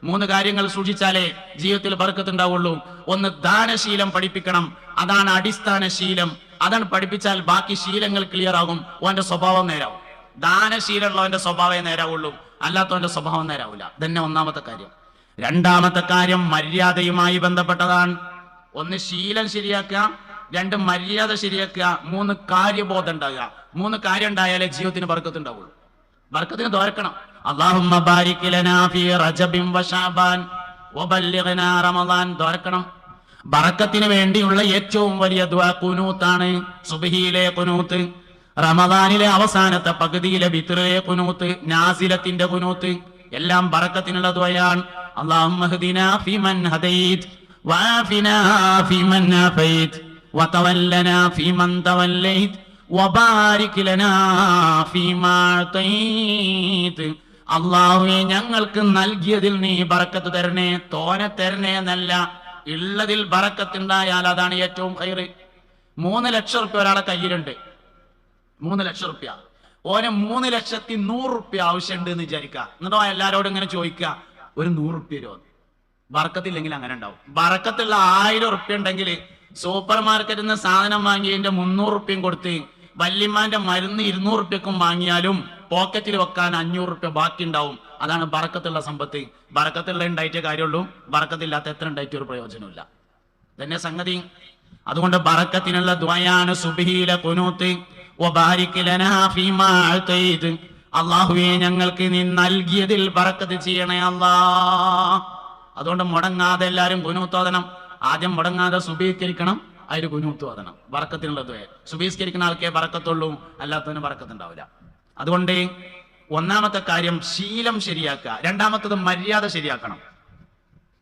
3 കാര്യങ്ങൾ സൂക്ഷിച്ചാലേ ജീവിതത്തിൽ ബർക്കത്ത് ഉണ്ടാവുള്ളൂ. ഒന്ന്, ദാനശീലം പഠിപ്പിക്കണം. അതാണ് അടിസ്ഥാന ശീലം. അതാണ് പഠിപ്പിച്ചാൽ ബാക്കി ശീലങ്ങൾ ക്ലിയർ ആകും. ഓന്റെ സ്വഭാവം നേരാവും. ദാനശീലമുള്ളവന്റെ സ്വഭാവമേ നേരാവുള്ളൂ, അല്ലാത്തവന്റെ സ്വഭാവം നേരാവില്ല. ഇതന്നെ ഒന്നാമത്തെ കാര്യം. രണ്ടാമത്തെ കാര്യം മര്യാദയുമായി ബന്ധപ്പെട്ടതാണ്. 1 ശീലം ശരിയാക്കുക, 2 മര്യാദ ശരിയാക്കുക, 3 കാര്യബോധം ഉണ്ടാകുക. 3 കാര്യം ഉണ്ടായാലേ ജീവിതത്തിന് ബർക്കത്ത് ഉണ്ടാവുള്ളൂ. ബർക്കത്തിന് ദ്വാരക്കണം. അല്ലാഹുമ്മ ബാരിക് ലനാ ഫീ റജബിൻ വശഅബാൻ വബല്ലിഗ്നാ റമളാൻ ദ്വാരക്കണം. ബർക്കത്തിന് വേണ്ടിയുള്ള ഏറ്റവും വലിയ ദുആ ഖുനൂത്താണ്. സുബ്ഹിയിലെ ഖുനൂത്ത്, റമളാനിലെ അവസാനത്തെ പകുതിയിലെ വിത്റിലെ ഖുനൂത്ത്, നാസിലത്തിന്റെ ഖുനൂത്ത് എല്ലാം ബർക്കത്തിനുള്ള ദുആയാണ്. അല്ലാഹുമ്മ ഹ്ദിനാ ഫീമൻ ഹദൈത് വആഫിനാ ഫീമൻ ആഫൈത് വതവല്ലനാ ഫീമൻ തവല്ലൈത് വബാരിക് ലനാ ഫീമാ അഅതൈത്. അല്ലാഹുവേ, ഞങ്ങൾക്ക് നൽകിയതിൽ നീ ബർക്കത്ത് തരണേ. തോനെ തരണേ എന്നല്ല, ഉള്ളതിൽ ബർക്കത്ത് ഉണ്ടായാൽ അതാണ് ഏറ്റവും ഖൈറ്. 3 ലക്ഷം റുപ്യ ഒരാളെ കയ്യിലുണ്ട്. 3 ലക്ഷം റുപ്യ, ഓന് 3,100,000 റുപ്യ ആവശ്യമുണ്ട് എന്ന് വിചാരിക്കുക. എന്നിട്ടോ എല്ലാരോടും ഇങ്ങനെ ചോദിക്കുക, ഒരു 100 റുപ്യ രൂപ. ബർക്കത്തില്ലെങ്കിൽ അങ്ങനെ ഉണ്ടാവും. ബർക്കത്തുള്ള 1000 റുപ്യ ഉണ്ടെങ്കിൽ സൂപ്പർ മാർക്കറ്റിൽ നിന്ന് സാധനം വാങ്ങിയതിന്റെ 300 റുപ്യയും കൊടുത്ത് വല്യമ്മാന്റെ മരുന്ന് 200 റുപ്യക്കും വാങ്ങിയാലും പോക്കറ്റിൽ വെക്കാൻ 500 റുപ്യ ബാക്കി ഉണ്ടാവും. അതാണ് ബർക്കത്തുള്ള സമ്പത്ത്. ബർക്കത്തുള്ള ഉണ്ടായിട്ടേ കാര്യമുള്ളൂ, ബർക്കത്തില്ലാത്ത എത്ര ഉണ്ടായിട്ട് ഒരു പ്രയോജനമില്ല. തന്നെ സംഗതി. അതുകൊണ്ട് ബർക്കത്തിനുള്ള ദുആയാണ് സുബ്ഹിയിലെ ഖുനൂത്ത്. വബാരിക് ലനാ ഫീമാ അഅതൈത്. അല്ലാഹുവേ, ഞങ്ങൾക്ക് നീ നൽകിയതിൽ ബർക്കത്ത് ചെയ്യണേ അല്ലാഹ്. അതുകൊണ്ട് മുടങ്ങാതെ എല്ലാവരും ഖുനൂത്ത് ഓതണം. ആദ്യം മുടങ്ങാതെ സുബ്ഹിസ്കരിക്കണം, അതിൽ ഖുനൂത്ത് ഓതണം. ബർക്കത്തിനുള്ള ദുആ. സുബ്ഹിസ്കരിക്കുന്ന ആൾക്കേ ബർക്കത്തുള്ളൂ, അല്ലാത്തവന് ബർക്കത്ത് ഉണ്ടാവില്ല. അതുകൊണ്ട് ഒന്നാമത്തെ കാര്യം ശീലം ശരിയാക്കുക. രണ്ടാമത്തത് മര്യാദ ശരിയാക്കണം.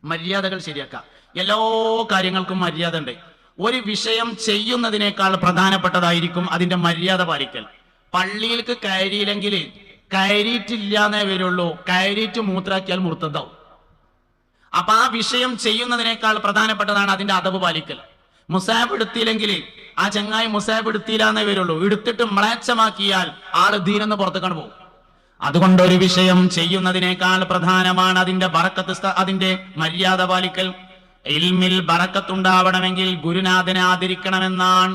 മര്യാദകൾ ശരിയാക്കുക. എല്ലാ കാര്യങ്ങൾക്കും മര്യാദ ഉണ്ട്. ഒരു വിഷയം ചെയ്യുന്നതിനേക്കാൾ പ്രധാനപ്പെട്ടതായിരിക്കും അതിന്റെ മര്യാദ പാലിക്കൽ. പള്ളിയിലേക്ക് കയറിയില്ലെങ്കിൽ കയറിയിട്ടില്ലാന്നേ വരുള്ളൂ, കയറിയിട്ട് മൂത്രാക്കിയാൽ മുർത്തതാവും. അപ്പൊ ആ വിഷയം ചെയ്യുന്നതിനേക്കാൾ പ്രധാനപ്പെട്ടതാണ് അതിന്റെ അദബ് പാലിക്കൽ. മുസാബ് എടുത്തില്ലെങ്കിൽ ആ ചങ്ങായി മുസാബ് എടുത്തില്ലാന്നേ വരുള്ളൂ, എടുത്തിട്ട് മ്ലേച്ഛമാക്കിയാൽ ആള് ദീനെന്ന് പുറത്തേക്കാണ് പോകും. അതുകൊണ്ട് ഒരു വിഷയം ചെയ്യുന്നതിനേക്കാൾ പ്രധാനമാണ് അതിന്റെ ബറക്കത്ത്, അതിന്റെ മര്യാദ പാലിക്കൽ. ഇൽമിൽ ബറക്കത്തുണ്ടാവണമെങ്കിൽ ഗുരുനാഥനെ ആദരിക്കണമെന്നാണ്.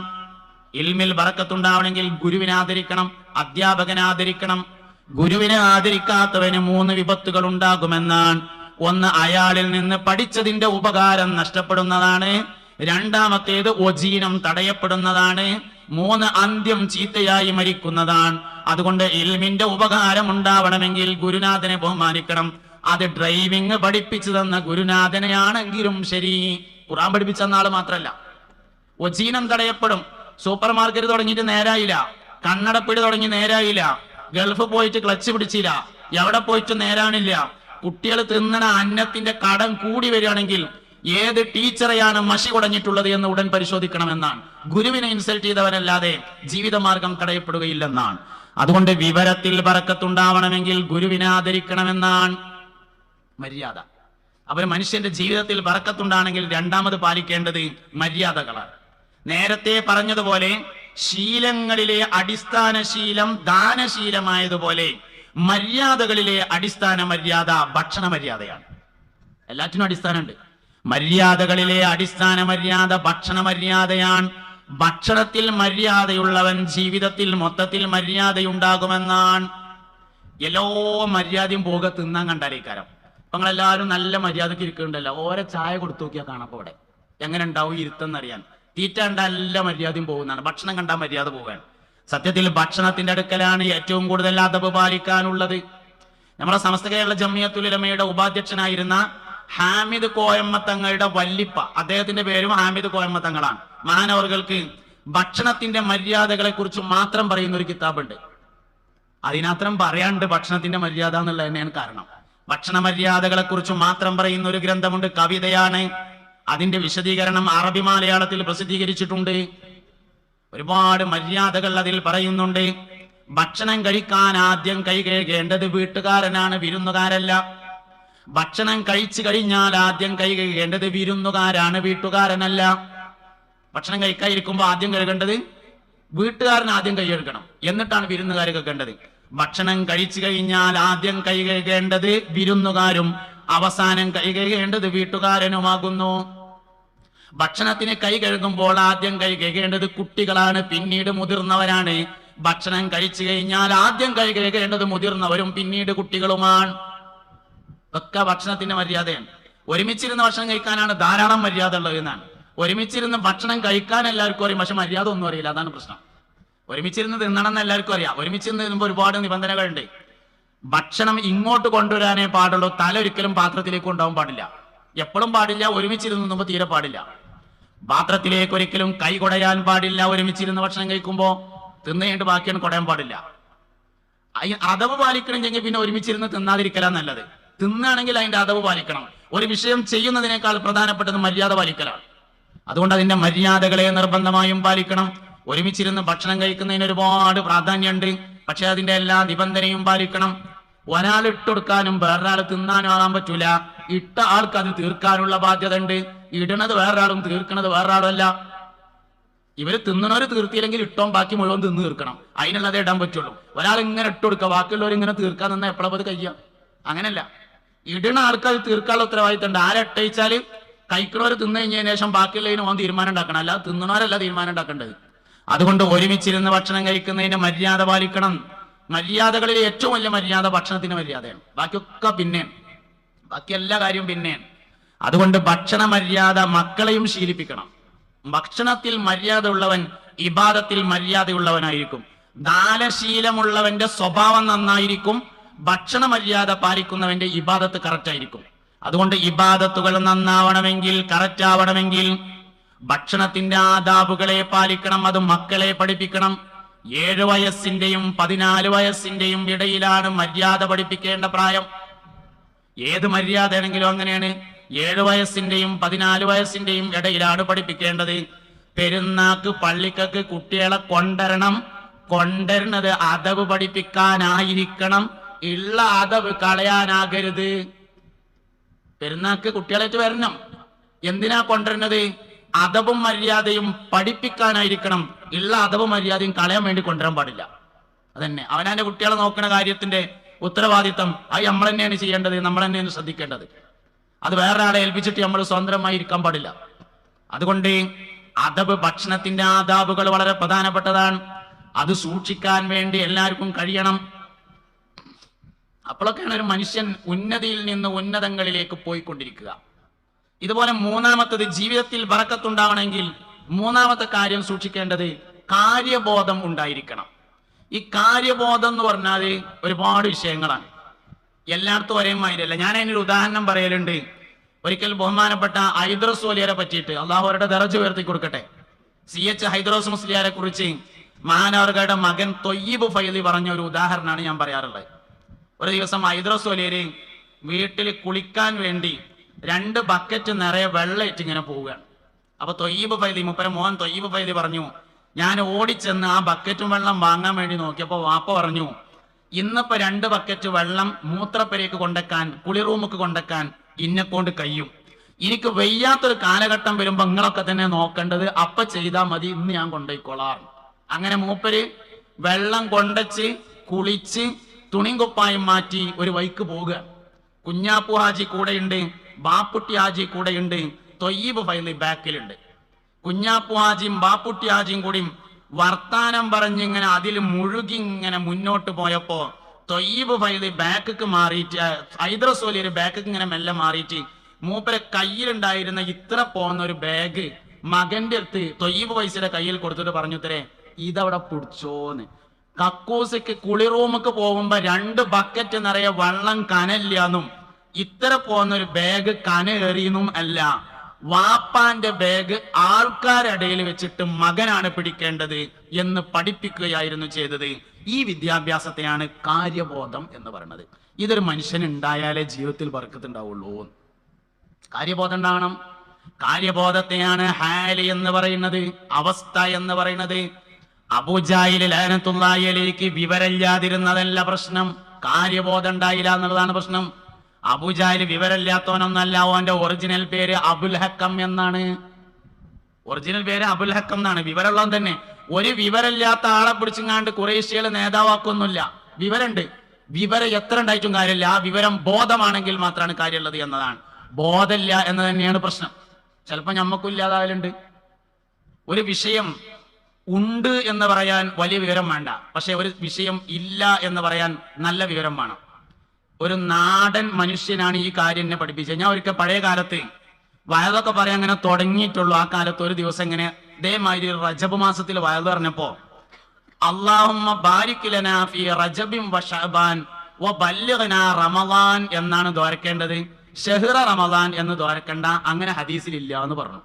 ഇൽമിൽ ബറക്കത്തുണ്ടാവണമെങ്കിൽ ഗുരുവിനെ ആദരിക്കണം, അധ്യാപകനെ ആദരിക്കണം. ഗുരുവിനെ ആദരിക്കാത്തവന് 3 വിപത്തുകൾ ഉണ്ടാകുമെന്നാണ്. 1, അയാളിൽ നിന്ന് പഠിച്ചതിന്റെ ഉപകാരം നഷ്ടപ്പെടുന്നതാണ്. 2, ഒജീനം തടയപ്പെടുന്നതാണ്. 3, അന്ത്യം ചീത്തയായി മരിക്കുന്നതാണ്. അതുകൊണ്ട് ഇൽമിന്റെ ഉപകാരം ഉണ്ടാവണമെങ്കിൽ ഗുരുനാഥനെ ബഹുമാനിക്കണം. അത് ഡ്രൈവിംഗ് പഠിപ്പിച്ചു തന്ന ഗുരുനാഥനെയാണെങ്കിലും ശരി, ഖുർആൻ പഠിപ്പിച്ച ആള് മാത്രല്ല. ഒജീനം തടയപ്പെടും. സൂപ്പർ മാർക്കറ്റ് തുടങ്ങിയിട്ട് നേരായില്ല, കണ്ണടപ്പിടി തുടങ്ങി നേരായില്ല, ഗൾഫ് പോയിട്ട് ക്ലച്ച് പിടിച്ചില്ല, എവിടെ പോയിട്ട് നേരാണില്ല, കുട്ടികൾ തിന്നണ അന്നത്തിന്റെ കടം കൂടി വരികയാണെങ്കിൽ ഏത് ടീച്ചറെയാണ് മഷി കുടഞ്ഞിട്ടുള്ളത് എന്ന് ഉടൻ പരിശോധിക്കണമെന്നാണ്. ഗുരുവിനെ ഇൻസൾട്ട് ചെയ്തവനല്ലാതെ ജീവിതമാർഗം തടയപ്പെടുകയില്ലെന്നാണ്. അതുകൊണ്ട് വിവരത്തിൽ ബറക്കത്തുണ്ടാവണമെങ്കിൽ ഗുരുവിനെ ആദരിക്കണമെന്നാണ് മര്യാദ. അപ്പോൾ മനുഷ്യന്റെ ജീവിതത്തിൽ ബറക്കത്തുണ്ടാണെങ്കിൽ രണ്ടാമത് പാലിക്കേണ്ടത് മര്യാദകളാണ്. നേരത്തെ പറഞ്ഞതുപോലെ ശീലങ്ങളിലെ അടിസ്ഥാന ശീലം ദാനശീലമായതുപോലെ മര്യാദകളിലെ അടിസ്ഥാന മര്യാദ ഭക്ഷണ മര്യാദയാണ്. എല്ലാറ്റിനും അടിസ്ഥാനമുണ്ട്. മര്യാദകളിലെ അടിസ്ഥാന മര്യാദ ഭക്ഷണ മര്യാദയാണ്. ഭക്ഷണത്തിൽ മര്യാദയുള്ളവൻ ജീവിതത്തിൽ മൊത്തത്തിൽ മര്യാദയുണ്ടാകുമെന്നാണ്. എല്ലാ മര്യാദയും പോക തിന്നാൻ കണ്ടാലേക്കാരം. അപ്പൊ നിങ്ങളെല്ലാവരും നല്ല മര്യാദക്ക് ഇരിക്കുന്നുണ്ടല്ലോ, ഓരോ ചായ കൊടുത്തു നോക്കിയാൽ കാണാപ്പോ അവിടെ എങ്ങനെ ഉണ്ടാവും ഇരുത്തെന്നറിയാൻ. തീറ്റ കണ്ടാൽ എല്ലാ മര്യാദയും പോകുന്നതാണ്, ഭക്ഷണം കണ്ടാൽ മര്യാദ പോവുകയാണ്. സത്യത്തിൽ ഭക്ഷണത്തിന്റെ അടുക്കലാണ് ഏറ്റവും കൂടുതൽ അദബ് പാലിക്കാനുള്ളത്. നമ്മുടെ സമസ്ത കേരള ജംഇയ്യത്തുൽ ഉലമയുടെ ഉപാധ്യക്ഷനായിരുന്ന ഹാമിദ് കോയമ്മ തങ്ങളുടെ വല്ലിപ്പ, അദ്ദേഹത്തിന്റെ പേരും ഹാമിദ് കോയമ്മ തങ്ങളാണ്. മഹാനവറുകൾക്ക് ഭക്ഷണത്തിന്റെ മര്യാദകളെ കുറിച്ച് മാത്രം പറയുന്ന ഒരു കിതാബുണ്ട്. അതിനത്രയും പറയാണ്ട് ഭക്ഷണത്തിന്റെ മര്യാദ എന്നുള്ളത് തന്നെയാണ് കാരണം. ഭക്ഷണ മര്യാദകളെ കുറിച്ച് മാത്രം പറയുന്ന ഒരു ഗ്രന്ഥമുണ്ട്, കവിതയാണ്. അതിന്റെ വിശദീകരണം അറബി മലയാളത്തിൽ പ്രസിദ്ധീകരിച്ചിട്ടുണ്ട്. ഒരുപാട് മര്യാദകൾ അതിൽ പറയുന്നുണ്ട്. ഭക്ഷണം കഴിക്കാൻ ആദ്യം കൈ കഴുകേണ്ടത് വീട്ടുകാരനാണ്, വിരുന്നുകാരല്ല. ഭക്ഷണം കഴിച്ചു കഴിഞ്ഞാൽ ആദ്യം കൈ കഴുകേണ്ടത് വിരുന്നുകാരാണ്, വീട്ടുകാരനല്ല. ഭക്ഷണം കഴിക്കാതിരിക്കുമ്പോൾ ആദ്യം കഴുകേണ്ടത് വീട്ടുകാരൻ, ആദ്യം കൈ കഴുകണം, എന്നിട്ടാണ് വിരുന്നുകാർ കഴുകേണ്ടത്. ഭക്ഷണം കഴിച്ചു കഴിഞ്ഞാൽ ആദ്യം കൈ കഴുകേണ്ടത് വിരുന്നുകാരും അവസാനം കൈ കഴുകേണ്ടത് വീട്ടുകാരനുമാകുന്നു. ഭക്ഷണത്തിന് കൈ കഴുകുമ്പോൾ ആദ്യം കൈ കഴുകേണ്ടത് കുട്ടികളാണ്, പിന്നീട് മുതിർന്നവരാണ്. ഭക്ഷണം കഴിച്ചു കഴിഞ്ഞാൽ ആദ്യം കൈ കഴുകേണ്ടത് മുതിർന്നവരും പിന്നീട് കുട്ടികളുമാണ്. ഒക്കെ ഭക്ഷണത്തിന്റെ മര്യാദയാണ്. ഒരുമിച്ചിരുന്ന് ഭക്ഷണം കഴിക്കാനാണ് ധാരാളം മര്യാദ ഉള്ളത് എന്നാണ്. ഒരുമിച്ചിരുന്ന് ഭക്ഷണം കഴിക്കാൻ എല്ലാവർക്കും അറിയാം, പക്ഷെ മര്യാദ ഒന്നും അറിയില്ല. അതാണ് പ്രശ്നം. ഒരുമിച്ചിരുന്ന് തിന്നണം എന്ന് എല്ലാവർക്കും അറിയാം. ഒരുമിച്ചിരുന്ന് തിന്നുമ്പോൾ ഒരുപാട് നിബന്ധനകളുണ്ട്. ഭക്ഷണം ഇങ്ങോട്ട് കൊണ്ടുവരാനേ പാടുള്ളൂ. തല ഒരിക്കലും പാത്രത്തിലേക്ക് കൊണ്ടുപോകാൻ പാടില്ല. എപ്പോഴും പാടില്ല. ഒരുമിച്ചിരുന്ന് തിന്നുമ്പോൾ തീരെ പാടില്ല. പാത്രത്തിലേക്ക് ഒരിക്കലും കൈ കുടയാൻ പാടില്ല. ഒരുമിച്ചിരുന്ന് ഭക്ഷണം കഴിക്കുമ്പോൾ തിന്നു കഴിഞ്ഞിട്ട് ബാക്കിയാണ് കുടയാൻ പാടില്ല. അതവ് പാലിക്കണമെങ്കിൽ പിന്നെ ഒരുമിച്ചിരുന്ന് തിന്നാതിരിക്കലാണ് നല്ലത്. തിന്നാണെങ്കിൽ അതിന്റെ അതവ് പാലിക്കണം. ഒരു വിഷയം ചെയ്യുന്നതിനേക്കാൾ പ്രധാനപ്പെട്ടത് മര്യാദ പാലിക്കലാണ്. അതുകൊണ്ട് അതിന്റെ മര്യാദകളെ നിർബന്ധമായും പാലിക്കണം. ഒരുമിച്ചിരുന്ന് ഭക്ഷണം കഴിക്കുന്നതിന് ഒരുപാട് പ്രാധാന്യമുണ്ട്. പക്ഷെ അതിന്റെ എല്ലാ നിബന്ധനയും പാലിക്കണം. ഒരാൾ ഇട്ടുകൊടുക്കാനും വേറൊരാൾ തിന്നാനും ആകാൻ പറ്റൂല. ഇട്ട ആൾക്ക് അത് തീർക്കാനുള്ള ബാധ്യത ഉണ്ട്. ഇടണത് വേറൊരാളും തീർക്കണത് വേറൊരാളും അല്ല. ഇവര് തിന്നണവര് തീർത്തിയില്ലെങ്കിൽ ഇട്ടോ ബാക്കി മുഴുവൻ തിന്ന് തീർക്കണം. അതിനുള്ളതേ ഇടാൻ പറ്റുള്ളൂ. ഒരാൾ ഇങ്ങനെ ഇട്ടുകൊടുക്കുക, ബാക്കിയുള്ളവർ ഇങ്ങനെ തീർക്കാൻ നിന്നാ എപ്പോഴാ അത് കഴിയുക? അങ്ങനല്ല. ഇടണ ആൾക്ക് അത് തീർക്കാനുള്ള ഉത്തരവാദിത്തം ഉണ്ട്. ആരെട്ടയിച്ചാല് കഴിക്കണവർ തിന്നു കഴിഞ്ഞതിന് ശേഷം ബാക്കിയുള്ളതിന് ഓൻ തീരുമാനം ഉണ്ടാക്കണം. അല്ല തിന്നണവരല്ല തീരുമാനം ഉണ്ടാക്കേണ്ടത്. അതുകൊണ്ട് ഒരുമിച്ചിരുന്ന് ഭക്ഷണം കഴിക്കുന്നതിന് മര്യാദ പാലിക്കണം. മര്യാദകളിൽ ഏറ്റവും വലിയ മര്യാദ ഭക്ഷണത്തിന് മര്യാദയാണ്. ബാക്കിയൊക്കെ പിന്നെയാണ്. ബാക്കി എല്ലാ കാര്യവും പിന്നെയാണ്. അതുകൊണ്ട് ഭക്ഷണ മര്യാദ മക്കളെയും ശീലിപ്പിക്കണം. ഭക്ഷണത്തിൽ മര്യാദ ഉള്ളവൻ ഇബാദത്തിൽ മര്യാദയുള്ളവനായിരിക്കും. ദാനശീലമുള്ളവന്റെ സ്വഭാവം നന്നായിരിക്കും. ഭക്ഷണ മര്യാദ പാലിക്കുന്നവന്റെ ഇബാദത്ത് കറക്റ്റ് ആയിരിക്കും. അതുകൊണ്ട് ഇബാദത്തുകൾ നന്നാവണമെങ്കിൽ, കറക്റ്റ് ആവണമെങ്കിൽ ഭക്ഷണത്തിന്റെ ആദാബുകളെ പാലിക്കണം. അത് മക്കളെ പഠിപ്പിക്കണം. 7 വയസ്സിന്റെയും 14 വയസ്സിന്റെയും ഇടയിലാണ് മര്യാദ പഠിപ്പിക്കേണ്ട പ്രായം. ഏത് മര്യാദയാണെങ്കിലും അങ്ങനെയാണ്. 7 വയസ്സിന്റെയും 14 വയസ്സിന്റെയും ഇടയിലാണ് പഠിപ്പിക്കേണ്ടത്. പെരുന്നാക്ക് പള്ളിക്കൊക്കെ കുട്ടികളെ കൊണ്ടുവരണം. കൊണ്ടുവരുന്നത് അദബ് പഠിപ്പിക്കാനായിരിക്കണം. ഉള്ള അദബ് കളയാനാകരുത്. പെരുന്നാക്ക് കുട്ടികളായിട്ട് വരണം. എന്തിനാ കൊണ്ടുവരുന്നത്? അദബും മര്യാദയും പഠിപ്പിക്കാനായിരിക്കണം. ഉള്ള അദബും മര്യാദയും കളയാൻ വേണ്ടി കൊണ്ടുവരാൻ പാടില്ല. അതന്നെ അവനാന്റെ കുട്ടികളെ നോക്കുന്ന കാര്യത്തിന്റെ ഉത്തരവാദിത്തം അത് നമ്മൾ തന്നെയാണ് ചെയ്യേണ്ടത്. നമ്മൾ തന്നെയാണ് ശ്രദ്ധിക്കേണ്ടത്. അത് വേറെ ആളെ ഏൽപ്പിച്ചിട്ട് നമ്മൾ സ്വതന്ത്രമായി ഇരിക്കാൻ പാടില്ല. അതുകൊണ്ട് അദബ്, ഭക്ഷണത്തിന്റെ ആദാബുകൾ വളരെ പ്രധാനപ്പെട്ടതാണ്. അത് സൂക്ഷിക്കാൻ വേണ്ടി എല്ലാവർക്കും കഴിയണം. അപ്പോഴൊക്കെയാണ് ഒരു മനുഷ്യൻ ഉന്നതിയിൽ നിന്ന് ഉന്നതങ്ങളിലേക്ക് പോയിക്കൊണ്ടിരിക്കുക. ഇതുപോലെ മൂന്നാമത്തത്, ജീവിതത്തിൽ ബറക്കത്തുണ്ടാവണമെങ്കിൽ മൂന്നാമത്തെ കാര്യം സൂക്ഷിക്കേണ്ടത് കാര്യബോധം ഉണ്ടായിരിക്കണം. ഈ കാര്യബോധം എന്ന് പറഞ്ഞാൽ ഒരുപാട് വിഷയങ്ങളാണ്. എല്ലായിടത്തും ഒരേ മാതിരിയല്ല. ഞാൻ അതിനൊരു ഉദാഹരണം പറയലുണ്ട്. ഒരിക്കൽ ബഹുമാനപ്പെട്ട ഹൈദ്രോസ് വലിയരെ പറ്റിയിട്ട്, അള്ളാഹു അവരുടെ ദറജ ഉയർത്തി കൊടുക്കട്ടെ, CH ഹൈദ്രോസ് മുസ്ലിയാരെ കുറിച്ച് മഹാനവറുകളുടെ മകൻ തൊയ്യിബ് ഫൈലി പറഞ്ഞ ഒരു ഉദാഹരണമാണ് ഞാൻ പറയാറുള്ളത്. ഒരു ദിവസം ഹൈദ്രോസ് വലിയര് വീട്ടിൽ കുളിക്കാൻ വേണ്ടി 2 ബക്കറ്റ് നിറയെ വെള്ളമായിട്ട് ഇങ്ങനെ പോവുകയാണ്. അപ്പൊ തൊയ്യിബ് ഫൈലി, മുപ്പര മോൻ തൊയ്യിബ് ഫൈലി പറഞ്ഞു, ഞാൻ ഓടിച്ചെന്ന് ആ ബക്കറ്റും വെള്ളം വാങ്ങാൻ വേണ്ടി നോക്കിയപ്പോ വാപ്പ പറഞ്ഞു, ഇന്നിപ്പോ 2 ബക്കറ്റ് വെള്ളം മൂത്രപ്പരയ്ക്ക് കൊണ്ടക്കാൻ, കുളിറൂമുക്ക് കൊണ്ടക്കാൻ ഇന്നെക്കൊണ്ട് കഴിയും. എനിക്ക് വയ്യാത്തൊരു കാലഘട്ടം വരുമ്പോ നിങ്ങളൊക്കെ തന്നെ നോക്കേണ്ടത്, അപ്പ ചെയ്താൽ മതി, ഇന്ന് ഞാൻ കൊണ്ടുപോയിക്കോളാം. അങ്ങനെ മൂപ്പര് വെള്ളം കൊണ്ടച്ച് കുളിച്ച് തുണിയും കുപ്പായും മാറ്റി ഒരു വൈക്ക് പോവുക. കുഞ്ഞാപ്പു ഹാജി കൂടെയുണ്ട്, ബാപ്പുട്ടി ഹാജി കൂടെയുണ്ട്, തൊയ്യിബ് ഫൈലി ബാക്കിലുണ്ട്. കുഞ്ഞാപ്പു ഹാജിയും ബാപ്പുട്ടി ഹാജിയും കൂടിയും വർത്താനം പറഞ്ഞിങ്ങനെ അതിൽ മുഴുകി ഇങ്ങനെ മുന്നോട്ട് പോയപ്പോ തൊയ്യിബ് ഫൈലി ബാക്ക് മാറിയിട്ട്, ഹൈദ്രോസ് വലിയൊരു ബാക്ക് ഇങ്ങനെ മെല്ലെ മാറിയിട്ട് മൂപ്പരെ കയ്യിലുണ്ടായിരുന്ന ഇത്ര പോകുന്ന ഒരു ബാഗ് മകന്റെ അടുത്ത് തൊയ്യിബ് ഫൈസിയുടെ കയ്യിൽ കൊടുത്തിട്ട് പറഞ്ഞു, തരേ ഇതവിടെ പിടിച്ചോന്ന്. കക്കൂസക്ക് കുളിറൂമൊക്കെ പോകുമ്പോ 2 ബക്കറ്റ് നിറയെ വെള്ളം കനല്ലാന്നും ഇത്ര പോകുന്ന ഒരു ബാഗ് കനേറിയെന്നും അല്ല, വാപ്പാന്റെ ബാഗ് ആൾക്കാരിടയിൽ വെച്ചിട്ട് മകനാണ് പിടിക്കേണ്ടത് എന്ന് പഠിപ്പിക്കുകയായിരുന്നു ചെയ്തത്. ഈ വിദ്യാഭ്യാസത്തെയാണ് കാര്യബോധം എന്ന് പറയുന്നത്. ഇതൊരു മനുഷ്യൻ ഉണ്ടായാലേ ജീവിതത്തിൽ ബർക്കത്തുണ്ടാവുള്ളൂ. കാര്യബോധം ഉണ്ടാവണം. കാര്യബോധത്തെയാണ് ഹാലി എന്ന് പറയുന്നത്, അവസ്ഥ എന്ന് പറയുന്നത്. അബൂജാഹിൽ ലഅനത്തുല്ലാഹി അലൈഹി വിവരമില്ലാതിരുന്നതല്ല പ്രശ്നം, കാര്യബോധം ഉണ്ടായില്ല എന്നുള്ളതാണ് പ്രശ്നം. അബൂജാഹിൽ വിവരമില്ലാത്തവനൊന്നല്ല, ഓന്റെ ഒറിജിനൽ പേര് അബുൽ ഹക്കം എന്നാണ്. ഒറിജിനൽ പേര് അബുൽ ഹക്കം എന്നാണ്. വിവരമുള്ളവൻ തന്നെ. ഒരു വിവരമില്ലാത്ത ആളെ പിടിച്ചിങ്ങാണ്ട് ഖുറൈശികളെ നേതാവാക്കൊന്നുമില്ല. വിവരമുണ്ട്. വിവരം എത്ര ഉണ്ടായിട്ടും കാര്യമില്ല, ആ വിവരം ബോധമാണെങ്കിൽ മാത്രമാണ് കാര്യമുള്ളത് എന്നതാണ്. ബോധമില്ല എന്ന് തന്നെയാണ് പ്രശ്നം. ചിലപ്പോൾ ഞമ്മക്കും ഇല്ലാതാവലുണ്ട്. ഒരു വിഷയം ഉണ്ട് എന്ന് പറയാൻ വലിയ വിവരം വേണ്ട, പക്ഷെ ഒരു വിഷയം ഇല്ല എന്ന് പറയാൻ നല്ല വിവരം വേണം. ഒരു നാടൻ മനുഷ്യനാണ് ഈ കാര്യം എന്നെ പഠിപ്പിച്ചത്. ഞാൻ ഒരിക്കൽ പഴയ കാലത്ത് വയലൊക്കെ പറയാൻ അങ്ങനെ തുടങ്ങിയിട്ടുള്ളൂ. ആ കാലത്ത് ഒരു ദിവസം ഇങ്ങനെ ഇതേമാതിരി റജബ് മാസത്തിൽ വയൽ പറഞ്ഞപ്പോ അല്ലാഹുമ്മ ബാരിക് ലനാ ഫീ റജബിൻ വ ശഅബാൻ വ ബല്ലിഗ്നാ റമളാൻ എന്നാണ് ദുആരക്കേണ്ടത്. ഷഹ്റ റമളാൻ എന്ന് ദുആരക്കണ്ട, അങ്ങനെ ഹദീസിലില്ല എന്ന് പറഞ്ഞു.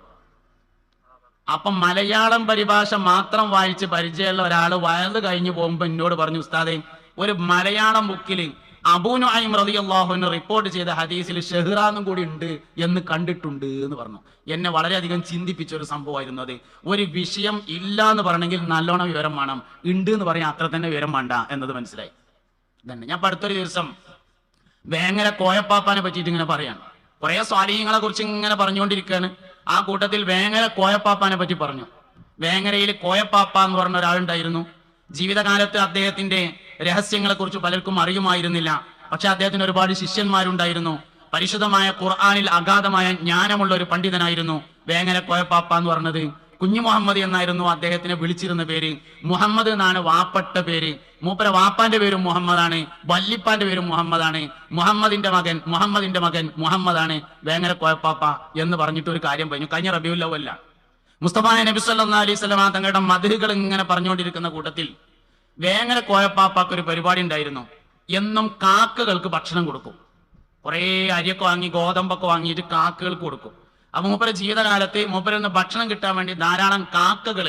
അപ്പം മലയാളം പരിഭാഷ മാത്രം വായിച്ച് പരിചയമുള്ള ഒരാൾ വയല് കഴിഞ്ഞു പോകുമ്പോ എന്നോട് പറഞ്ഞു, ഉസ്താദേ, ഒരു മലയാളം ബുക്കിൽ അബൂ നുഐം റളിയല്ലാഹു അൻഹു റിപ്പോർട്ട് ചെയ്ത ഹദീസിൽ ഷഹ്റാന്നും കൂടി ഉണ്ട് എന്ന് കണ്ടിട്ടുണ്ട് എന്ന് പറഞ്ഞു. എന്നെ വളരെയധികം ചിന്തിപ്പിച്ച ഒരു സംഭവമായിരുന്നു അത്. ഒരു വിഷയം ഇല്ല എന്ന് പറയണമെങ്കിൽ നല്ലോണം വിവരം വേണം, ഉണ്ട് എന്ന് പറയാൻ അത്ര തന്നെ വിവരം വേണ്ട എന്നത് മനസ്സിലായി. തന്നെ ഞാൻ അടുത്തൊരു ദിവസം വേങ്ങര കോയപ്പാപ്പാനെ പറ്റിയിട്ട് ഇങ്ങനെ പറയാണ്. കുറെ സ്വാലിഹ്യങ്ങളെ കുറിച്ച് ഇങ്ങനെ പറഞ്ഞുകൊണ്ടിരിക്കുകയാണ്. ആ കൂട്ടത്തിൽ വേങ്ങര കോയപ്പാപ്പാനെ പറ്റി പറഞ്ഞു. വേങ്ങരയിൽ കോയപ്പാപ്പ എന്ന് പറഞ്ഞ ഒരാളുണ്ടായിരുന്നു. ജീവിതകാലത്ത് അദ്ദേഹത്തിന്റെ രഹസ്യങ്ങളെ കുറിച്ച് പലർക്കും അറിയുമായിരുന്നില്ല. പക്ഷെ അദ്ദേഹത്തിന് ഒരുപാട് ശിഷ്യന്മാരുണ്ടായിരുന്നു. പരിശുദ്ധമായ ഖുർആനിൽ അഗാധമായ ജ്ഞാനമുള്ള ഒരു പണ്ഡിതനായിരുന്നു വേങ്ങര കോയപ്പാപ്പ എന്ന് പറഞ്ഞത്. കുഞ്ഞു മുഹമ്മദ് എന്നായിരുന്നു അദ്ദേഹത്തിനെ വിളിച്ചിരുന്ന പേര്. മുഹമ്മദ് എന്നാണ് വാപ്പട്ട പേര്. മൂപ്പര വാപ്പാന്റെ പേരും മുഹമ്മദാണ്, വല്ലിപ്പാന്റെ പേരും മുഹമ്മദാണ്. മുഹമ്മദിന്റെ മകൻ മുഹമ്മദാണ് വേങ്ങര കോയപ്പാപ്പ എന്ന് പറഞ്ഞിട്ട് ഒരു കാര്യം പറഞ്ഞു. കഴിഞ്ഞ റബീഉൽ അവ്വലിലാണ്. മുസ്തഫ നബി സല്ലല്ലാഹു അലൈഹി വസല്ലം തങ്ങളുടെ മദ്ഹുകൾ ഇങ്ങനെ പറഞ്ഞുകൊണ്ടിരിക്കുന്ന കൂട്ടത്തിൽ വേങ്ങര കോയപ്പാപ്പാക്ക് ഒരു പരിപാടി ഉണ്ടായിരുന്നു. എന്നും കാക്കകൾക്ക് ഭക്ഷണം കൊടുക്കും. കുറെ അരിയൊക്കെ വാങ്ങി ഗോതമ്പൊക്കെ വാങ്ങിയിട്ട് കാക്കകൾക്ക് കൊടുക്കും. അപ്പൊ മൂപ്പര ജീവിതകാലത്ത് മൂപ്പരിൽ നിന്ന് ഭക്ഷണം കിട്ടാൻ വേണ്ടി ധാരാളം കാക്കകൾ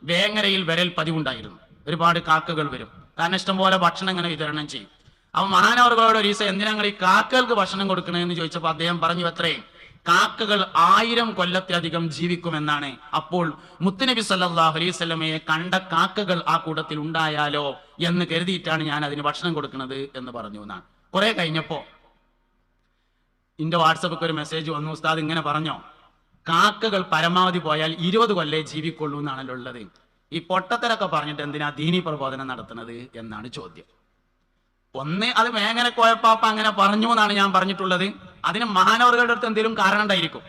വേങ്ങരയിൽ വരൽ പതിവുണ്ടായിരുന്നു. ഒരുപാട് കാക്കകൾ വരും, കാരണം ഇഷ്ടംപോലെ ഭക്ഷണം ഇങ്ങനെ വിതരണം ചെയ്യും. അപ്പൊ മഹാനവറുകളോട് ഒരു ദിവസം എന്തിനാ ഈ കാക്കകൾക്ക് ഭക്ഷണം കൊടുക്കണമെന്ന് ചോദിച്ചപ്പോൾ അദ്ദേഹം പറഞ്ഞു, അത്രയും കാക്കകൾ 1000 കൊല്ലത്തിലധികം ജീവിക്കുമെന്നാണ്. അപ്പോൾ മുത്തുനബി സല്ലല്ലാഹു അലൈഹി വസല്ലമയെ കണ്ട കാക്കകൾ ആ കൂട്ടത്തിൽ ഉണ്ടായാലോ എന്ന് കരുതിയിട്ടാണ് ഞാൻ അതിന് ഭക്ഷണം കൊടുക്കുന്നത് എന്ന് പറഞ്ഞു എന്നാണ്. കുറെ കഴിഞ്ഞപ്പോ എന്റെ വാട്സപ്പിൽ ഒരു മെസ്സേജ് വന്നു, ഉസ്താദ് ഇങ്ങനെ പറഞ്ഞോ, കാക്കകൾ പരമാവധി പോയാൽ 20 കൊല്ലേ ജീവിക്കുള്ളൂ എന്നാണല്ലോ ഉള്ളത്. ഈ പൊട്ടത്തരൊക്കെ പറഞ്ഞിട്ട് എന്തിനാ ദീനി പ്രബോധനം നടത്തുന്നത് എന്നാണ് ചോദ്യം. ഒന്ന്, അത് വേങ്ങര കോയപ്പാപ്പ അങ്ങനെ പറഞ്ഞു എന്നാണ് ഞാൻ പറഞ്ഞിട്ടുള്ളത്. അതിന് മഹാനവറുകളുടെ അടുത്ത് എന്തെങ്കിലും കാരണം ഉണ്ടായിരിക്കും.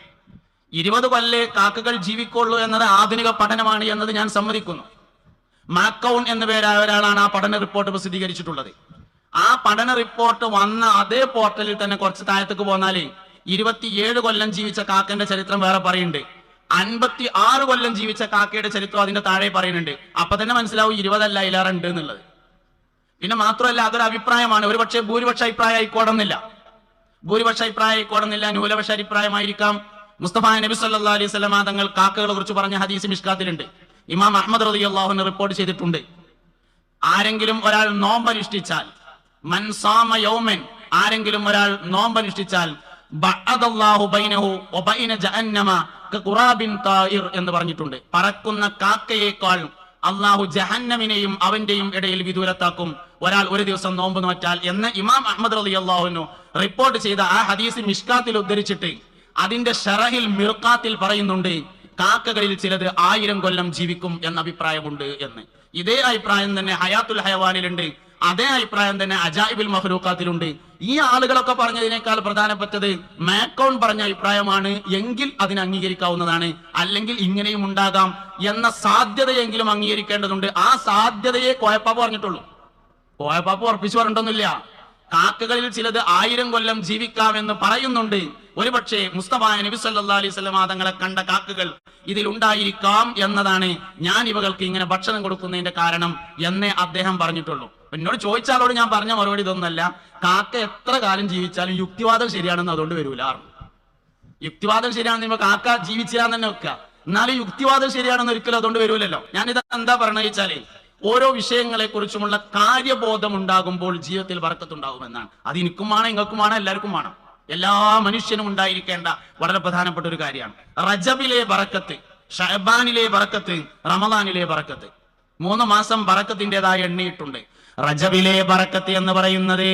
20 കൊല്ലേ കാക്കകൾ ജീവിക്കുള്ളൂ എന്നത് ആധുനിക പഠനമാണ് എന്നത് ഞാൻ സമ്മതിക്കുന്നു. മാക്കൗൺ എന്ന പേരായ ഒരാളാണ് ആ പഠന റിപ്പോർട്ട് പ്രസിദ്ധീകരിച്ചിട്ടുള്ളത്. ആ പഠന റിപ്പോർട്ട് വന്ന അതേ പോർട്ടലിൽ തന്നെ കുറച്ച് താഴത്തേക്ക് പോന്നാല് 27 കൊല്ലം ജീവിച്ച കാക്കന്റെ ചരിത്രം വേറെ പറയുന്നുണ്ട്. 56 കൊല്ലം ജീവിച്ച കാക്കയുടെ ചരിത്രം അതിന്റെ താഴെ പറയുന്നുണ്ട്. അപ്പൊ തന്നെ മനസ്സിലാവും 20 അല്ല അതിലേറെ ഉണ്ട് എന്നുള്ളത്. പിന്നെ മാത്രമല്ല, അതൊരു അഭിപ്രായമാണ്. ഒരുപക്ഷെ ഭൂരിപക്ഷ അഭിപ്രായം ആയിക്കോടുന്നില്ല, ന്യൂനപക്ഷ അഭിപ്രായമായിരിക്കാം. മുസ്തഫ നബി സല്ലല്ലാഹു അലൈഹി വസല്ലം തങ്ങൾ കാക്കകളെ കുറിച്ച് പറഞ്ഞ ഹദീസ് മിഷ്കാത്തിലുണ്ട്. ഇമാം അഹ്മദ് റളിയല്ലാഹു അൻഹു റിപ്പോർട്ട് ചെയ്തിട്ടുണ്ട്. ആരെങ്കിലും ഒരാൾ നോമ്പനുഷ്ഠിച്ചാൽ, മൻ സാമ യൗമൻ, ആരെങ്കിലും ഒരാൾ നോമ്പനുഷ്ഠിച്ചാൽ ബഅദല്ലാഹു ബൈനഹു വബൈന ജഹന്നമ കഖുറാബിൻ തായിർ എന്ന് പറഞ്ഞിട്ടുണ്ട്. പറക്കുന്ന കാക്കയേക്കാൾ അള്ളാഹു ജഹന്നമിനെയും അവന്റെയും ഇടയിൽ വിദൂരത്താക്കും ഒരാൾ ഒരു ദിവസം നോമ്പ് നോറ്റാൽ എന്ന് ഇമാം അഹ്മദ് റളിയല്ലാഹു അൻഹു റിപ്പോർട്ട് ചെയ്ത ആ ഹദീസ് മിഷ്കാത്തിൽ ഉദ്ധരിച്ചിട്ട് അതിന്റെ ഷറഹിൽ മിർഖാത്തിൽ പറയുന്നുണ്ട്, കാക്കകളിൽ ചിലത് 1000 കൊല്ലം ജീവിക്കും എന്ന അഭിപ്രായമുണ്ട് എന്ന്. ഇതേ അഭിപ്രായം തന്നെ ഹയാത്തുൽ ഹയവാനിലുണ്ട്. അതേ അഭിപ്രായം തന്നെ അജായിബുൽ മഖ്ലൂഖാത്തിലുണ്ട്. ഈ ആളുകളൊക്കെ പറഞ്ഞതിനേക്കാൾ പ്രധാനപ്പെട്ടത് മാക്കോൺ പറഞ്ഞ അഭിപ്രായമാണ് എങ്കിൽ അതിന് അംഗീകരിക്കാവുന്നതാണ്. അല്ലെങ്കിൽ ഇങ്ങനെയും ഉണ്ടാകാം എന്ന സാധ്യതയെങ്കിലും അംഗീകരിക്കേണ്ടതുണ്ട്. ആ സാധ്യതയെ കോയപ്പാപ്പ പറഞ്ഞിട്ടുള്ളൂ. കോയപ്പാപ്പ ഉറപ്പിച്ചു പറഞ്ഞിട്ടൊന്നുമില്ല. കാക്കകളിൽ ചിലത് 1000 കൊല്ലം ജീവിക്കാമെന്ന് പറയുന്നുണ്ട്. ഒരുപക്ഷെ മുസ്തഫ നബി സല്ലല്ലാഹു അലൈഹി വസല്ലം തങ്ങളെ കണ്ട കാക്കകൾ ഇതിൽ ഉണ്ടായിരിക്കാം എന്നതാണ് ഞാൻ ഇവകൾക്ക് ഇങ്ങനെ ഭക്ഷണം കൊടുക്കുന്നതിന്റെ കാരണം എന്നേ അദ്ദേഹം പറഞ്ഞിട്ടുള്ളൂ. എന്നോട് ചോദിച്ചാലോട് ഞാൻ പറഞ്ഞ മറുപടി ഇതൊന്നല്ല, കാക്ക എത്ര കാലം ജീവിച്ചാലും യുക്തിവാദം ശരിയാണെന്ന് അതുകൊണ്ട് വരൂല. യുക്തിവാദം ശരിയാണെന്ന് കാക്ക ജീവിച്ചിരാന്ന് തന്നെ വെക്കുക, എന്നാലും യുക്തിവാദം ശരിയാണെന്ന് ഒരിക്കലും അതുകൊണ്ട് വരൂലല്ലോ. ഞാനിത് എന്താ പറഞ്ഞ വെച്ചാല്, ഓരോ വിഷയങ്ങളെ കുറിച്ചുമുള്ള കാര്യബോധം ഉണ്ടാകുമ്പോൾ ജീവിതത്തിൽ ബർക്കത്തുണ്ടാകുമെന്നാണ്. അത് എനിക്കുമാണ്, നിങ്ങൾക്കുമാണ്, എല്ലാവർക്കുമാണ്. എല്ലാ മനുഷ്യനും ഉണ്ടായിരിക്കേണ്ട വളരെ പ്രധാനപ്പെട്ട ഒരു കാര്യമാണ്. റജബിലെ ബറക്കത്ത്, ഷഅബാനിലെ ബറക്കത്ത്, റമദാനിലെ ബറക്കത്ത്. 3 മാസം ബറക്കത്തിൻ്റെതായ എണ്ണിയിട്ടുണ്ട്. റജബിലെ ബറക്കത്ത് എന്ന് പറയുന്നത്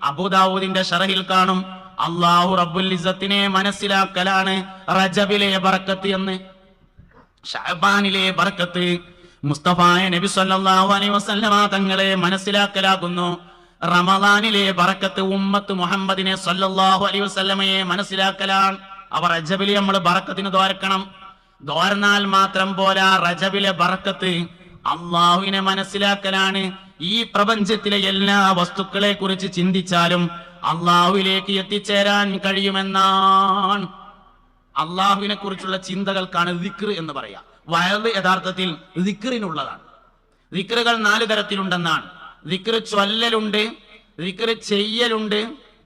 അബൂദാവൂദിന്റെ ഷറഹിൽ കാണും, അല്ലാഹു റബ്ബുൽ ഇസ്സത്തിനെ മനസ്സിലാക്കലാണ് റജബിലെ ബറക്കത്ത് എന്ന്. ഷഅബാനിലെ ബറക്കത്ത് മുസ്തഫായ നബി സല്ലല്ലാഹു അലൈഹി വസല്ലമ തങ്ങളെ മനസ്സിലാക്കലാകുന്നു. റമദാനിലെ ബറക്കത്ത് ഉമ്മത്ത് മുഹമ്മദിനെ സല്ലല്ലാഹു അലൈഹി വസല്ലമയെ മനസ്സിലാക്കലാണ്. അവർ റജബിലെ നമ്മൾ ബറക്കത്തിന് ദ്വാരക്കണം. ദ്വാരന്നാൽ മാത്രം പോരാ, റജബിലെ ബറക്കത്ത് അള്ളാഹുവിനെ മനസ്സിലാക്കലാണ്. ഈ പ്രപഞ്ചത്തിലെ എല്ലാ വസ്തുക്കളെ കുറിച്ച് ചിന്തിച്ചാലും അള്ളാഹുവിലേക്ക് എത്തിച്ചേരാൻ കഴിയുമെന്നാണ്. അള്ളാഹുവിനെ കുറിച്ചുള്ള ചിന്തകൾക്കാണ് ദിക്ർ എന്ന് പറയാ. വയല് യഥാർത്ഥത്തിൽ ദിക്റിനുള്ളതാണ്. ദിക്റുകൾ 4 തരത്തിലുണ്ടെന്നാണ്. ദിക്ർ ചൊല്ലലുണ്ട്, ദിക്ർ ചെയ്യലുണ്ട്,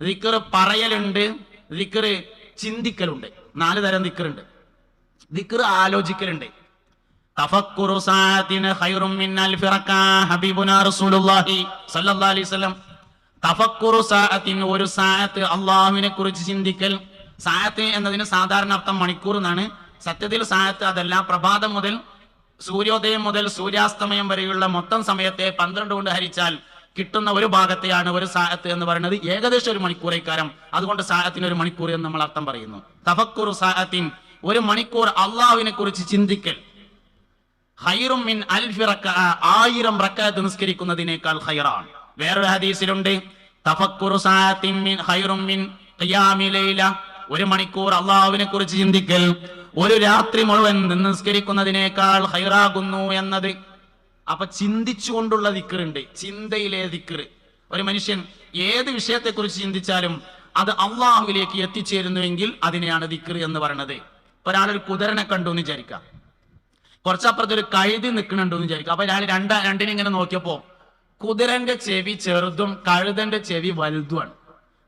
ദിക്ർ പറയലുണ്ട്, ദിക്ർ ചിന്തിക്കലുണ്ട്. 4 തരം ദിക്റുണ്ട്. ദിക്ർ ആലോചിക്കലുണ്ട്. തഫക്കുറു സഅത്തിന ഖൈറും മിൻ അൽഫി റക്അ ഹബീബുനാ റസൂലുള്ളാഹി സ്വല്ലല്ലാഹു അലൈഹി വസല്ലം. തഫക്കുറു സഅത്തിൻ, ഒരു സഅത്ത് അല്ലാഹുവിനെ കുറിച്ച് ചിന്തിക്കൽ. സഅത്ത് എന്നതിന് സാധാരണ അർത്ഥം മണിക്കൂർ എന്നാണ്. സത്യത്തിൽ സഅത്ത് അതല്ല. പ്രഭാതം മുതൽ സൂര്യോദയം മുതൽ സൂര്യാസ്തമയം വരെയുള്ള മൊത്തം സമയത്തെ 12 കൊണ്ട് ഹരിച്ചാൽ കിട്ടുന്ന ഒരു ഭാഗത്തെയാണ് ഒരു സഅത്ത് എന്ന് പറയുന്നത്. ഏകദേശം 1 മണിക്കൂറേക്കാരം. അതുകൊണ്ട് സഅത്തിന് 1 മണിക്കൂർ എന്ന് നമ്മൾ അർത്ഥം പറയുന്നു. തഫക്കുറു സഅത്തിൻ, 1 മണിക്കൂർ അള്ളാഹുവിനെ കുറിച്ച് ചിന്തിക്കൽ. ഖൈറും മിൻ അൽഫി റക്അ, 1000 റക്അത്ത് നിസ്കരിക്കുന്നതിനേക്കാൾ ഖൈറാണ്. വേറൊരു ഹദീസിലുണ്ട് തഫക്കുറു സഅത്തിൻ മിൻ ഖൈറും മിൻ ഖിയാമി ലൈല, 1 മണിക്കൂർ അള്ളാഹുവിനെ കുറിച്ച് ചിന്തിക്കൽ ഒരു രാത്രി മുഴുവൻ നിസ്കരിക്കുന്നതിനേക്കാൾ ഖൈറാകുന്നു എന്നത്. അപ്പൊ ചിന്തിച്ചുകൊണ്ടുള്ള ദിക്റുണ്ട്, ചിന്തയിലെ ദിക്ർ. ഒരു മനുഷ്യൻ ഏത് വിഷയത്തെ കുറിച്ച് ചിന്തിച്ചാലും അത് അള്ളാഹുവിലേക്ക് എത്തിച്ചേരുന്നുവെങ്കിൽ അതിനെയാണ് ദിക്ർ എന്ന് പറയുന്നത്. ഒരാളൊരു കുതിരനെ കണ്ടു എന്ന് വിചാരിക്കാം, കുറച്ചപ്പുറത്ത് ഒരു കഴുതി നിൽക്കണുണ്ടോ എന്ന് വിചാരിക്കാം. അപ്പൊ അയാൾ രണ്ടിനെ ഇങ്ങനെ നോക്കിയപ്പോ കുതിരന്റെ ചെവി ചെറുതും കഴുതന്റെ ചെവി വലുതുമാണ്.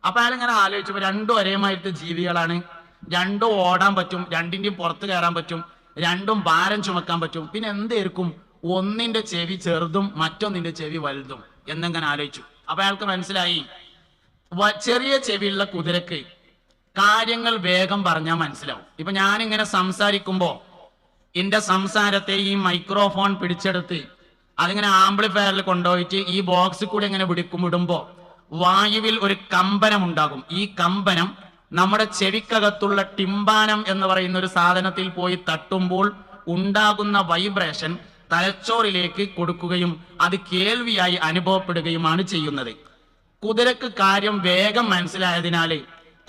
അപ്പൊ അയാൾ ഇങ്ങനെ ആലോചിച്ചപ്പോ രണ്ടും ഒരേമായിട്ട് ജീവികളാണ്, രണ്ടും ഓടാൻ പറ്റും, രണ്ടിന്റെയും പുറത്ത് കയറാൻ പറ്റും, രണ്ടും ഭാരം ചുമക്കാൻ പറ്റും. പിന്നെ എന്തായിരിക്കും ഒന്നിന്റെ ചെവി ചെറുതും മറ്റൊന്നിന്റെ ചെവി വലുതും എന്നെങ്ങനെ ആലോചിച്ചു. അപ്പൊ അയാൾക്ക് മനസ്സിലായി, ചെറിയ ചെവിയുള്ള കുതിരക്ക് കാര്യങ്ങൾ വേഗം പറഞ്ഞാൽ മനസ്സിലാവും. ഇപ്പൊ ഞാനിങ്ങനെ സംസാരിക്കുമ്പോ എന്റെ സംസാരത്തെ ഈ മൈക്രോഫോൺ പിടിച്ചെടുത്ത് അതിങ്ങനെ ആംപ്ലിഫയറിൽ കൊണ്ടുപോയിട്ട് ഈ ബോക്സിൽ കൂടെ ഇങ്ങനെ വിടുമ്പോ വായുവിൽ ഒരു കമ്പനം ഉണ്ടാകും. ഈ കമ്പനം നമ്മുടെ ചെവിക്കകത്തുള്ള ടിംബാനം എന്ന് പറയുന്ന ഒരു സാധനത്തിൽ പോയി തട്ടുമ്പോൾ ഉണ്ടാകുന്ന വൈബ്രേഷൻ തലച്ചോറിലേക്ക് കൊടുക്കുകയും അത് കേൾവിയായി അനുഭവപ്പെടുകയുമാണ് ചെയ്യുന്നത്. കുതിരക്ക് കാര്യം വേഗം മനസ്സിലായതിനാല്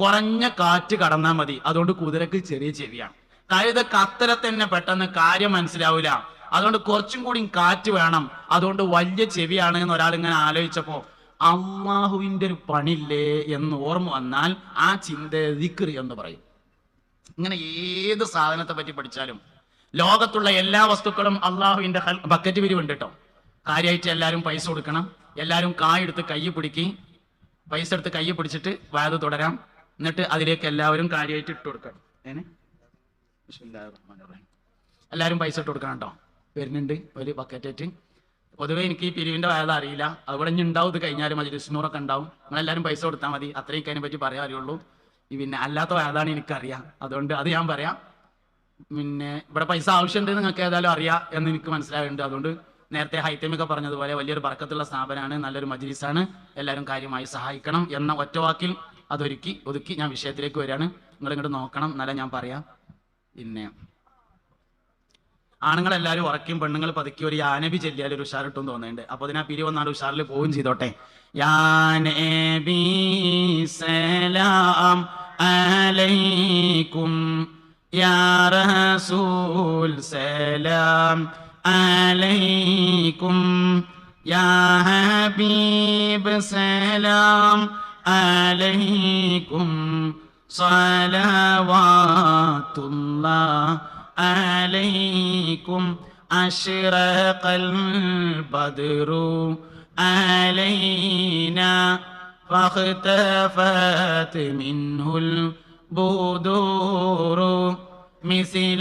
കുറഞ്ഞ കാറ്റ് കടന്നാൽ മതി. അതുകൊണ്ട് കുതിരക്ക് ചെറിയ ചെവിയാണ്. കഴുതക്ക് അത്ര തന്നെ പെട്ടെന്ന് കാര്യം മനസ്സിലാവില്ല. അതുകൊണ്ട് കുറച്ചും കൂടി കാറ്റ് വേണം. അതുകൊണ്ട് വലിയ ചെവിയാണ് എന്ന് ഒരാൾ ഇങ്ങനെ ആലോചിച്ചപ്പോ അള്ളാഹുവിന്റെ ഒരു പണില്ലേ എന്ന് ഓർമ്മ വന്നാൽ ആ ചിന്ത ദിക്ർ എന്ന് പറയും. ഇങ്ങനെ ഏത് സാധനത്തെ പറ്റി പഠിച്ചാലും ലോകത്തുള്ള എല്ലാ വസ്തുക്കളും അള്ളാഹുവിന്റെ ബക്കറ്റ് പിരിവുണ്ട് കേട്ടോ. കാര്യമായിട്ട് എല്ലാവരും പൈസ കൊടുക്കണം. എല്ലാവരും കായെടുത്ത് കൈ പിടിക്കി, പൈസ എടുത്ത് കൈ പിടിച്ചിട്ട് വാത് തുടരാം. എന്നിട്ട് അതിലേക്ക് എല്ലാവരും കാര്യമായിട്ട് ഇട്ട് കൊടുക്കണം. എല്ലാവരും പൈസ ഇട്ട് കൊടുക്കണം കേട്ടോ. വരുന്നുണ്ട് ഒരു ബക്കറ്റായിട്ട്. പൊതുവെ എനിക്ക് ഈ പിരിവിന്റെ വായത അറിയില്ല. അതുപോലെ ഇനി ഉണ്ടാവും. ഇത് കഴിഞ്ഞാലും മജ്‌ലിസിനൂറൊക്കെ ഉണ്ടാവും. നിങ്ങളെല്ലാവരും പൈസ കൊടുത്താൽ മതി. അത്രയും അതിനെ പറ്റി പറയാൻ അറിയുള്ളൂ. പിന്നെ അല്ലാത്ത വായതാണ് എനിക്കറിയാം. അതുകൊണ്ട് അത് ഞാൻ പറയാം. പിന്നെ ഇവിടെ പൈസ ആവശ്യമുണ്ട് നിങ്ങൾക്ക് ഏതായാലും അറിയാം എന്ന് എനിക്ക് മനസ്സിലായിട്ടുണ്ട്. അതുകൊണ്ട് നേരത്തെ ഹൈത്തമിക പറഞ്ഞതുപോലെ വലിയൊരു ബർക്കത്തുള്ള സ്ഥാപനമാണ്, നല്ലൊരു മജ്‌ലിസാണ്, എല്ലാവരും കാര്യമായി സഹായിക്കണം എന്ന ഒറ്റവാക്കിൽ ഒതുക്കി ഞാൻ വിഷയത്തിലേക്ക് വരികയാണ്. നിങ്ങൾ ഇങ്ങോട്ട് നോക്കണം, എന്നാലും ഞാൻ പറയാം. പിന്നെ ആണുങ്ങളെല്ലാവരും ഉറക്കും, പെണ്ണുങ്ങൾ പതുക്കി ഒരു യാനബി ചെല്ലിയാൽ ഒരു ഉഷാറിട്ടും തോന്നുന്നുണ്ട്. അപ്പൊ അതിനാ പിരിവന്നാണ് ഉഷാറിൽ പോവുകയും ചെയ്തോട്ടെ. യാനബി സലാം അലൈക്കും യാ റസൂൽ സലാം അലൈക്കും യാ ഹബീബ് സലാം അലൈക്കും സ്വലവാത്തുല്ലാഹ് عليكم أشرق البدر علينا فاختفت منه البدور مثل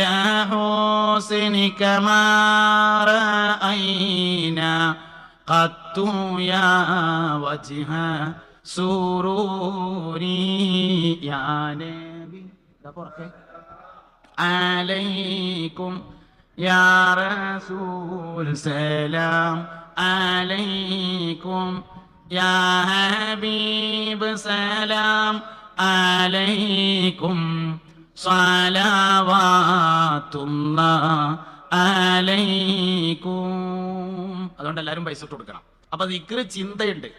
حسنك ما رأينا قط يا وجه سروري يا نبي. عليكم يا رسول سلام عليكم يا حبيب سلام عليكم صلوات الله عليكم. അതുകൊണ്ട് എല്ലാവരും പൈസ ഇട്ട് കൊടുക്കണം. അപ്പൊ ദിക്ർ ചിന്തയുണ്ട്.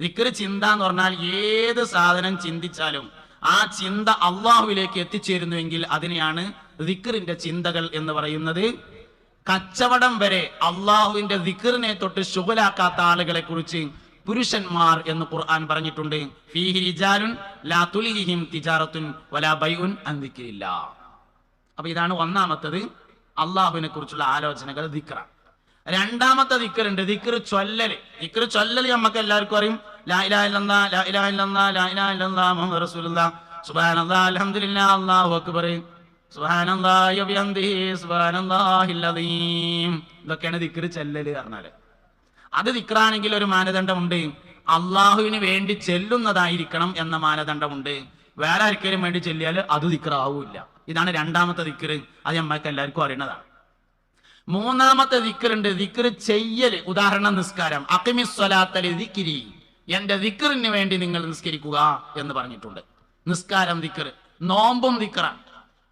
ദിക്റ് ചിന്ത എന്ന് പറഞ്ഞാൽ ഏത് സാധനം ചിന്തിച്ചാലും ആ ചിന്ത അള്ളാഹുവിലേക്ക് എത്തിച്ചേരുന്നുവെങ്കിൽ അതിനെയാണ് ദിക്റിന്റെ ചിന്തകൾ എന്ന് പറയുന്നത്. കച്ചവടം വരെ അള്ളാഹുവിന്റെ ദിക്റിനെ തൊട്ട് ശുഗലാക്കാത്ത ആളുകളെ കുറിച്ച് പുരുഷന്മാർ എന്ന് ഖുർആൻ പറഞ്ഞിട്ടുണ്ട്. ഫീഹി റിജാലുൻ ലാ തുൽഹിഹിം തിജാറത്തുൻ വലാ ബൈഉൻ അൻ ദിക്രില്ലാഹ്. അപ്പൊ ഇതാണ് ഒന്നാമത്തത്, അള്ളാഹുവിനെ കുറിച്ചുള്ള ആലോചനകൾ ദിക്റാണ്. രണ്ടാമത്തെ ദിക്റുണ്ട്, ദിക്റ് ചൊല്ലല്. ദിക്റ് ചൊല്ലല് നമുക്ക് എല്ലാവർക്കും അറിയും. ലാ ഇലാഹ ഇല്ലല്ലാഹ്, ലാ ഇലാഹ ഇല്ലല്ലാഹ്, ലാ ഇലാഹ ഇല്ലല്ലാഹ് മുഹമ്മദുർ റസൂലുള്ളാഹ്, സുബ്ഹാനല്ലാഹ്, അൽഹംദുലില്ലാഹ്, അല്ലാഹു അക്ബർ, സുബ്ഹാനല്ലാഹി വബിഹംദിഹി, സുബ്ഹാനല്ലാഹിൽ അദീം. ഇതൊക്കെയാണ് ദിക്റ് ചൊല്ലല് പറഞ്ഞാല്. അത് ദിക്റാണെങ്കിൽ ഒരു മാനദണ്ഡമുണ്ട്, അള്ളാഹുവിന് വേണ്ടി ചെല്ലുന്നതായിരിക്കണം എന്ന മാനദണ്ഡമുണ്ട്. വേറെ ആർക്കെങ്കിലും വേണ്ടി ചെല്ലിയാൽ അത് ദിക്റാവൂല്ല. ഇതാണ് രണ്ടാമത്തെ ദിക്റ്. അത് നമ്മൾക്ക് എല്ലാവർക്കും അറിയുന്നതാണ്. മൂന്നാമത്തെ ദിക്റുണ്ട്, ദിക്റ് ചെയ്യല്. ഉദാഹരണം നിസ്കാരം. അഖിമിസ്സലാത്ത ലിദിക്രി, എന്റെ ദിക്റിന് വേണ്ടി നിങ്ങൾ നിസ്കരിക്കുക എന്ന് പറഞ്ഞിട്ടുണ്ട്. നിസ്കാരം ദിക്റ്. നോമ്പും ദിക്റാണ്.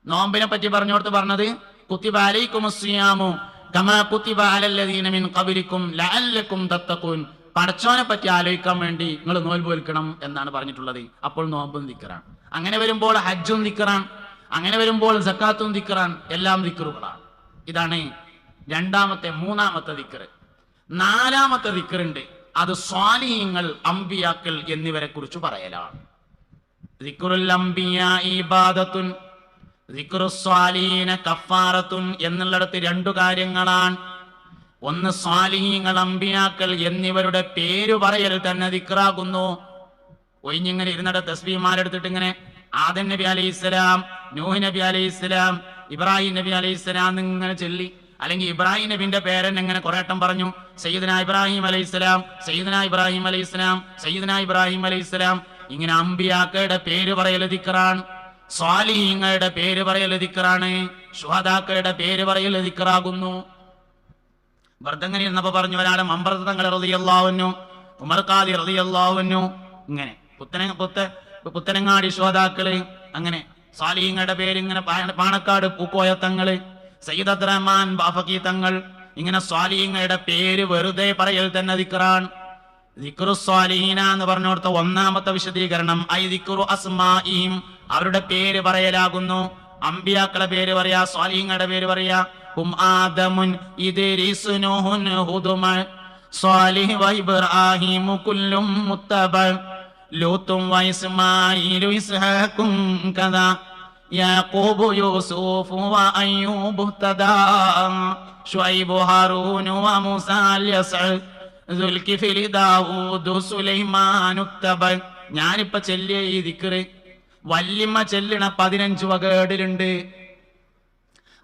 നോമ്പിനെ പറ്റി പറഞ്ഞോടത്ത് പറഞ്ഞത് കുത്തിബ അലൈക്കുമുസ്സിയാമു കമാ കുത്തിബ അലല്ലദീന മിൻ ഖബലിക്കും ലഅല്ലക്കും തത്തഖൂൻ. പടച്ചോനെ പറ്റി ആലോചിക്കാൻ വേണ്ടി നിങ്ങൾ നോമ്പ് വെൽക്കണം എന്നാണ് പറഞ്ഞിട്ടുള്ളത്. അപ്പോൾ നോമ്പും ദിക്റാണ്. അങ്ങനെ വരുമ്പോൾ ഹജ്ജും ദിക്റാണ്. അങ്ങനെ വരുമ്പോൾ സക്കാത്തും ദിക്റാണ്. എല്ലാം ദിക്റുകളാണ്. ഇതാണ് മൂന്നാമത്തെ ദിക്റ്. നാലാമത്തെ ദിക്റുണ്ട്, അത് സ്വാലിഹീങ്ങൾ, അമ്പിയാക്കൾ എന്നിവരെ കുറിച്ച് പറയലാണ്. ദിക്റുൽ അംബിയാ ഇബാദത്തുൻ ദിക്റുസ് സ്വാലിഹീന കഫാറത്തുൻ എന്നുള്ളിടത്ത് രണ്ടു കാര്യങ്ങളാണ്. ഒന്ന്, സ്വാലിഹീങ്ങൾ, അമ്പിയാക്കൾ എന്നിവരുടെ പേര് പറയൽ തന്നെ ദിക്റാകുന്നു. ഒഴിഞ്ഞിങ്ങനെ ഇരുന്നിട്ട് തസ്ബീഹ്മാരെടുത്തിട്ട് ഇങ്ങനെ ആദം നബി അലൈഹിസ്സലാം, നൂഹ് നബി അലൈഹിസ്സലാം, ഇബ്രാഹിം നബി അലൈഹിസ്സലാം ഇങ്ങനെ ചൊല്ലി, അല്ലെങ്കിൽ ഇബ്രാഹിം നബിന്റെ പേരൻ എങ്ങനെ കുറേട്ടം പറഞ്ഞു, സയ്യിദുനാ ഇബ്രാഹിം അലൈഹിസ്സലാം, സയ്യിദുനാ ഇബ്രാഹിം അലൈഹിസ്സലാം, സയ്യിദുനാ ഇബ്രാഹിം അലൈഹിസ്സലാം. ഇങ്ങനെ അമ്പിയാക്കളുടെ പേര് പറയൽ ദിക്റാണ്. സ്വാലിഹീങ്ങളുടെ പേര് പറയൽ ദിക്റാണ്. ശുഹദാക്കളുടെ പേര് പറയൽ ദിക്റാകുന്നു. വെറുതെങ്ങനെ ഇരുന്നപ്പോ പറഞ്ഞു ഒരാളെ മമ്പറത്ത് തങ്ങൾ റളിയല്ലാഹു അൻഹു, ഉമർ ഖാദി റളിയല്ലാഹു അൻഹു, ഇങ്ങനെ പുത്തനങ്ങാടി ശുഹദാക്കള്, അങ്ങനെ സ്വാലിഹീങ്ങളുടെ പേര് ഇങ്ങനെ പാണക്കാട് പൂക്കോയ തങ്ങള്, സയ്യിദ് അബ്ദുറഹ്മാൻ ബാഫഖി തങ്ങൾ, ഇങ്ങനെ സ്വാലിഹീങ്ങളുടെ പേര് വെറുതെ പറയൽ തന്നെ ദിക്റാണ്. ദിക്റു സ്വാലിഹീന എന്ന് പറഞ്ഞോടത്ത ഒന്നാമത്തെ വിശദീകരണം ഐ ദിക്റു അസ്മാഇഹിം, അവരുടെ പേര് പറയലാകുന്നു. അമ്പിയാക്കളെ പേര് പറയാ, സ്വാലിഹീങ്ങളുടെ പേര് പറയാ. ഹും ആദമുൻ ഇദ്രീസ് നൂഹുൻ ഹുദുമ സ്വാലിഹ് വ ഇബ്രാഹിം കുല്ലും മുത്തബ ലൂത്തും വ ഇസ്മാഈലു ഇസ്ഹാഖും കദാ യാഖൂബു യൂസുഫ് വ അയ്യൂബ് തദാ ശുഐബ് ഹാറൂൻ വ മൂസാ യസ്അ ദുൽകിഫ്ലി ദാവൂദ് സുലൈമാൻ ഉത്തബ. ഞാനിപ്പോ ചെല്ലിയ ഈ ദിക്റ് വല്യമ്മ ചെല്ലണ 15 വകേടിലുണ്ട്.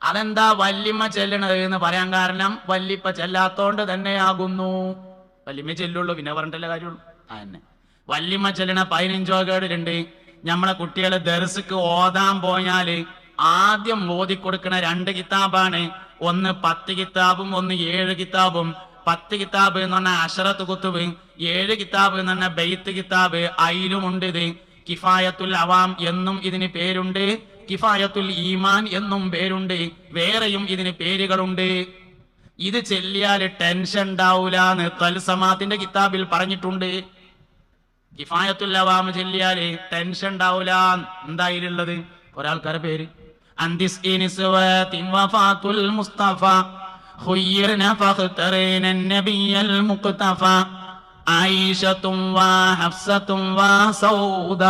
അതെന്താ വല്യമ്മ ചെല്ലണത് എന്ന് പറയാൻ കാരണം വല്യപ്പ ചെല്ലാത്തോണ്ട് തന്നെയാകുന്നു. വല്യമ്മ ചെല്ലുള്ളൂ, പിന്നെ പറഞ്ഞിട്ടല്ലേ കാര്യമുള്ളൂ. അതന്നെ വല്യമ്മ ചെല്ലണ 15 വകേടിലുണ്ട്. നമ്മളെ കുട്ടികളെ ദർസ്ക്ക് ഓതാൻ പോയാല് ആദ്യം ഓതിക്കൊടുക്കണ 2 കിതാബാണ്. ഒന്ന് 10 കിതാബും ഒന്ന് 7 കിതാബും. 10 കിതാബ് എന്ന് പറഞ്ഞാൽ അശറത്ത് കുത്തുബ്, 7 കിതാബ് എന്ന് പറഞ്ഞാൽ ബൈത്ത് കിതാബ്. അയിലുമുണ്ട് ഇത്. കിഫായത്തുൽ അവാം എന്നും ഇതിന് പേരുണ്ട്, കിഫായത്തുൽ ഈമാൻ എന്നും പേരുണ്ട്, വേറെയും ഇതിന് പേരുകളുണ്ട്. ഇത് ചെല്ലിയാല് ടെൻഷൻ ഉണ്ടാവൂലെന്ന് തൽസമാത്തിന്റെ കിതാബിൽ പറഞ്ഞിട്ടുണ്ട്. കിഫായത്തുൽ അവാം ചെല്ലിയാല് ടെൻഷൻ ഉണ്ടാവൂല. എന്തായാലുള്ളത് ഒരാൾക്കാരെ പേര് വഫാത്തുൽ മുസ്തഫ ഖുയ്യിർന ഫഖ്തറന നബിയൽ മുഖ്തഫ ആയിഷത്തും വ ഹഫ്സത്തും വ സൗദ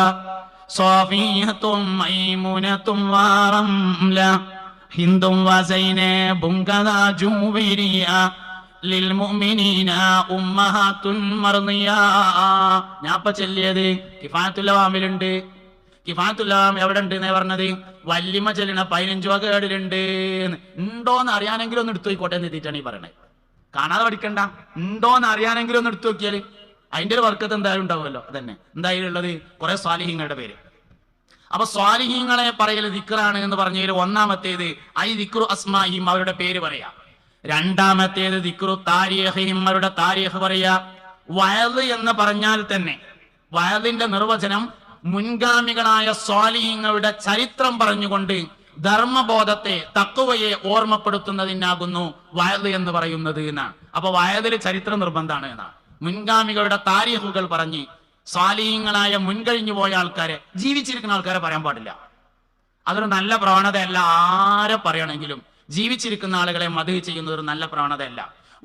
സോഫിയത്തും മൈമുനത്തും വ റംല ഹിന്ദും വ സൈനബും കദാ ജുവൈരിയ ലിൽ മുഅ്മിനീന ഉമ്മഹാത്തുൻ മർദിയ. ഞാൻ ഇപ്പൊ ചൊല്ലിയത് കിഫായത്തുൽ അവാമിലുണ്ട്. കിഫായത്തുൽ അവാം എവിടെ ഉണ്ട് എന്നേ പറഞ്ഞത്? വല്യമ്മ ചെല്ലണ 15 വകേടിലുണ്ട്. ഉണ്ടോന്ന് അറിയാനെങ്കിലും ഒന്ന് എടുത്തു നോക്കോട്ടെ എന്ന് എത്തിയിട്ടാണ് ഈ പറയണത്. കാണാതെ പഠിക്കണ്ട, ഉണ്ടോന്ന് അറിയാനെങ്കിലും ഒന്ന് എടുത്തു നോക്കിയാല് അതിന്റെ ഒരു വർക്കത്ത് എന്തായാലും ഉണ്ടാവുമല്ലോ. അതന്നെ എന്തായാലും ഉള്ളത് കുറെ സ്വാലിഹീങ്ങളുടെ പേര്. അപ്പൊ സ്വാലിഹീങ്ങളെ പറയൽ ദിക്റാണ് എന്ന് പറഞ്ഞതിൽ ഒന്നാമത്തേത് ഐ ദിക്റു അസ്മാഹിം, അവരുടെ പേര് പറയാ. രണ്ടാമത്തേത് ദിക്റു താരീഖിഹിം, അവരുടെ താരീഖ് പറയാ. വഅദ് എന്ന് പറഞ്ഞാൽ തന്നെ വഅദിന്റെ നിർവചനം മുൻഗാമികളായ സ്വാലിഹീങ്ങളുടെ ചരിത്രം പറഞ്ഞുകൊണ്ട് ധർമ്മബോധത്തെ തഖ്വയെ ഓർമ്മപ്പെടുത്തുന്നതിനാകുന്നു വഅദ് എന്ന് പറയുന്നത് എന്നാണ്. അപ്പൊ വഅദിൽ ചരിത്ര നിർബന്ധമാണ് എന്നാണ്. മുൻഗാമികളുടെ താരീഖുകൾ പറഞ്ഞ് സ്വാലിഹീങ്ങളായ മുൻകഴിഞ്ഞു പോയ ആൾക്കാരെ, ജീവിച്ചിരിക്കുന്ന ആൾക്കാരെ പറയാൻ പാടില്ല. അതൊരു നല്ല പ്രവണതയല്ല. ആരെ പറയണമെങ്കിലും ജീവിച്ചിരിക്കുന്ന ആളുകളെ മദ്ഹ് ചെയ്യുന്നത് ഒരു നല്ല പ്രവണതയല്ല.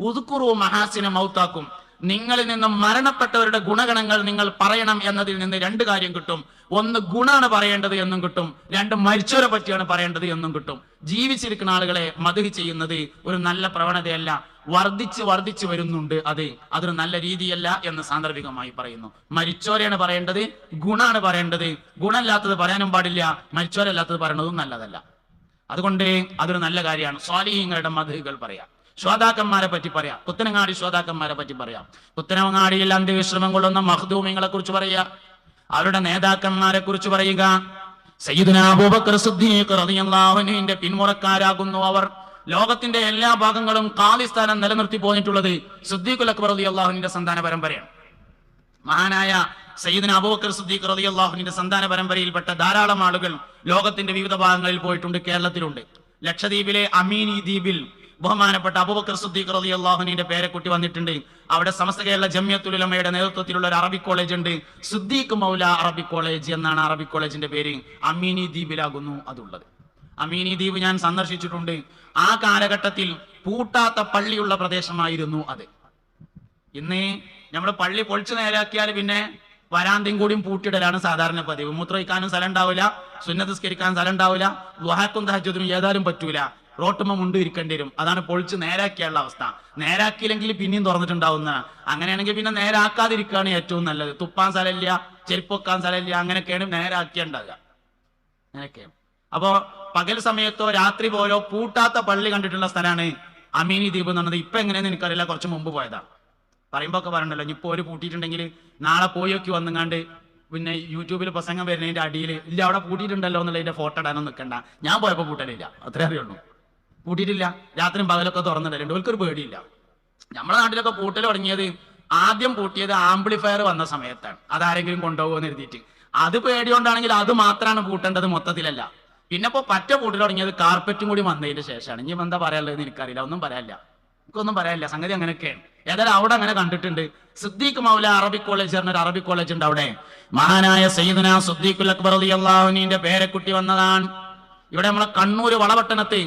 ഉദ്കുറു മഹാസിന മൗത്താക്കും, നിങ്ങളിൽ നിന്നും മരണപ്പെട്ടവരുടെ ഗുണഗണങ്ങൾ നിങ്ങൾ പറയണം എന്നതിൽ നിന്ന് രണ്ട് കാര്യം കിട്ടും. ഒന്ന്, ഗുണാണ് പറയേണ്ടത് എന്നും കിട്ടും. രണ്ട്, മരിച്ചവരെ പറ്റിയാണ് പറയേണ്ടത് എന്നും കിട്ടും. ജീവിച്ചിരിക്കുന്ന ആളുകളെ മദ്ഹ് ചെയ്യുന്നത് ഒരു നല്ല പ്രവണതയല്ല, വർദ്ധിച്ചു വരുന്നുണ്ട്. അതൊരു നല്ല രീതിയല്ല എന്ന് സാന്ദർഭികമായി പറയുന്നു. മരിച്ചോരെയാണ് പറയേണ്ടത്, ഗുണാണ് പറയേണ്ടത്. ഗുണമില്ലാത്തത് പറയാനും പാടില്ല, മരിച്ചോരല്ലാത്തത് പറയുന്നതും നല്ലതല്ല. അതുകൊണ്ട് അതൊരു നല്ല കാര്യമാണ്. സ്വാലിഹീങ്ങളുടെ മദ്ഹുകൾ പറയാം. ശ്രോതാക്കന്മാരെ പറ്റി പറയാം. പുത്തനങ്ങാടി ശ്രോതാക്കന്മാരെ പറ്റി പറയാം. പുത്തനങ്ങാടിയിൽ അന്ത്യവിശ്രമം കൊള്ളുന്ന മഖ്ദൂമിങ്ങളെ കുറിച്ച് പറയുക. അവരുടെ നേതാക്കന്മാരെ കുറിച്ച് പറയുക. സയ്യിദുനാ അബൂബക്കർ സിദ്ദീഖ് റളിയല്ലാഹു അൻഹുവിന്റെ പിന്മുറക്കാരാകുന്നു അവർ. ലോകത്തിന്റെ എല്ലാ ഭാഗങ്ങളും ഖാദി സ്ഥാനം നിലനിർത്തി പോയിട്ടുള്ളത് സിദ്ദീഖുൽ അക്ബർ റളിയല്ലാഹു അൻഹുവിന്റെ സന്താന പരമ്പരയാണ്. മഹാനായ സയ്യിദുനാ അബൂബക്കർ സിദ്ദീഖ് റളിയല്ലാഹു അൻഹുവിന്റെ സന്താന പരമ്പരയിൽപ്പെട്ട ധാരാളം ആളുകൾ ലോകത്തിന്റെ വിവിധ ഭാഗങ്ങളിൽ പോയിട്ടുണ്ട്. കേരളത്തിലുണ്ട്. ലക്ഷദ്വീപിലെ അമീനി ദ്വീപിൽ ബഹുമാനപ്പെട്ട അബൂബക്കർ സിദ്ദീഖ് റളിയല്ലാഹു അൻഹുവിന്റെ പേരക്കുട്ടി വന്നിട്ടുണ്ട്. അവിടെ സമസ്ത കേരള ജംഇയ്യത്തുൽ ഉലമയുടെ നേതൃത്വത്തിലുള്ള ഒരു അറബിക് കോളേജ് ഉണ്ട്. സിദ്ദീഖ് മൗല അറബിക് കോളേജ് എന്നാണ് അറബിക് കോളേജിന്റെ പേര്. അമീനി ദ്വീപിലാകുന്നു അതുള്ളത്. അമീനി ദ്വീപ് ഞാൻ സന്ദർശിച്ചിട്ടുണ്ട്. ആ കാലഘട്ടത്തിൽ പൂട്ടാത്ത പള്ളിയുള്ള പ്രദേശമായിരുന്നു അത്. ഇന്ന് നമ്മൾ പള്ളി പൊളിച്ചു നേരാക്കിയാൽ പിന്നെ വരാന്തിയും കൂടിയും പൂട്ടിയിടലാണ് സാധാരണ പതിവ്. മൂത്രയിക്കാനും സ്ഥലം ഉണ്ടാവില്ല, സുന്നത്ത് നിസ്കരിക്കാൻ സ്ഥലം ഉണ്ടാവില്ല, ദുഹാക്കും തഹജ്ജുദിനും ഏതായാലും പറ്റൂല. റോട്ടുമ്മ മുണ്ട് ഇരിക്കേണ്ടി വരും. അതാണ് പൊളിച്ച് നേരാക്കിയുള്ള അവസ്ഥ. നേരാക്കിയില്ലെങ്കിൽ പിന്നെയും തുറന്നിട്ടുണ്ടാവുന്ന. അങ്ങനെയാണെങ്കിൽ പിന്നെ നേരാക്കാതിരിക്കുകയാണ് ഏറ്റവും നല്ലത്. തുപ്പാൻ സ്ഥലമില്ല, ചെരുപ്പ് വെക്കാൻ സ്ഥലമില്ല, അങ്ങനെയൊക്കെയാണ് നേരാക്കിയുണ്ടാകുക. അങ്ങനെയൊക്കെയാണ്. അപ്പോ പകൽ സമയത്തോ രാത്രി പോലോ പൂട്ടാത്ത പള്ളി കണ്ടിട്ടുള്ള സ്ഥലമാണ് അമീനി ദ്വീപ് എന്ന് പറഞ്ഞത്. ഇപ്പൊ എങ്ങനെയെന്ന് എനിക്കറിയില്ല, കുറച്ച് മുമ്പ് പോയതാണ്. പറയുമ്പോ ഒക്കെ പറയണ്ടല്ലോ, ഇപ്പൊ ഒരു പൂട്ടിയിട്ടുണ്ടെങ്കിൽ നാളെ പോയൊക്കെ വന്നുങ്ങാണ്ട് പിന്നെ യൂട്യൂബിൽ പ്രസംഗം വരുന്നതിന്റെ അടിയിൽ ഇല്ല അവിടെ പൂട്ടിയിട്ടുണ്ടല്ലോ എന്നുള്ളതിന്റെ ഫോട്ടോ ഇടാനൊന്നും നിൽക്കണ്ട. ഞാൻ പോയപ്പോ പൂട്ടലില്ല, അത്രേ അറിയുള്ളൂ. പൂട്ടിയിട്ടില്ല. രാത്രിയും പകലൊക്കെ തുറന്നിടലുണ്ട്. ഓൽക്കൊരു പേടിയില്ല. നമ്മുടെ നാട്ടിലൊക്കെ പൂട്ടൽ തുടങ്ങിയത്, ആദ്യം പൂട്ടിയത് ആംപ്ലിഫയർ വന്ന സമയത്താണ്. അതാരെങ്കിലും കൊണ്ടുപോകുമെന്ന് എഴുതിയിട്ട്. അത് പേടികൊണ്ടാണെങ്കിൽ അത് മാത്രമാണ് പൂട്ടേണ്ടത്, മൊത്തത്തിലല്ല. പിന്നെ ഇപ്പൊ പറ്റ പൂട്ടൽ തുടങ്ങിയത് കാർപ്പറ്റും കൂടി വന്നതിന് ശേഷമാണ്. ഇനി എന്താ പറയാനുള്ളത് എനിക്കറിയില്ല, ഒന്നും പറയാനില്ല, എനിക്കൊന്നും പറയാനില്ല. സംഗതി അങ്ങനെയൊക്കെയാണ്. ഏതായാലും അവിടെ അങ്ങനെ കണ്ടിട്ടുണ്ട്. സിദ്ദീഖ് മൗല അറബിക് കോളേജ് പറഞ്ഞൊരു അറബിക് കോളേജ് ഉണ്ട്. അവിടെ മഹാനായ സയ്യിദുനാ സിദ്ദീഖുൽ അക്ബർ റളിയല്ലാഹു അൻഹുവിന്റെ പേരക്കുട്ടി വന്നതാണ്. ഇവിടെ നമ്മളെ കണ്ണൂർ വളപട്ടണത്ത്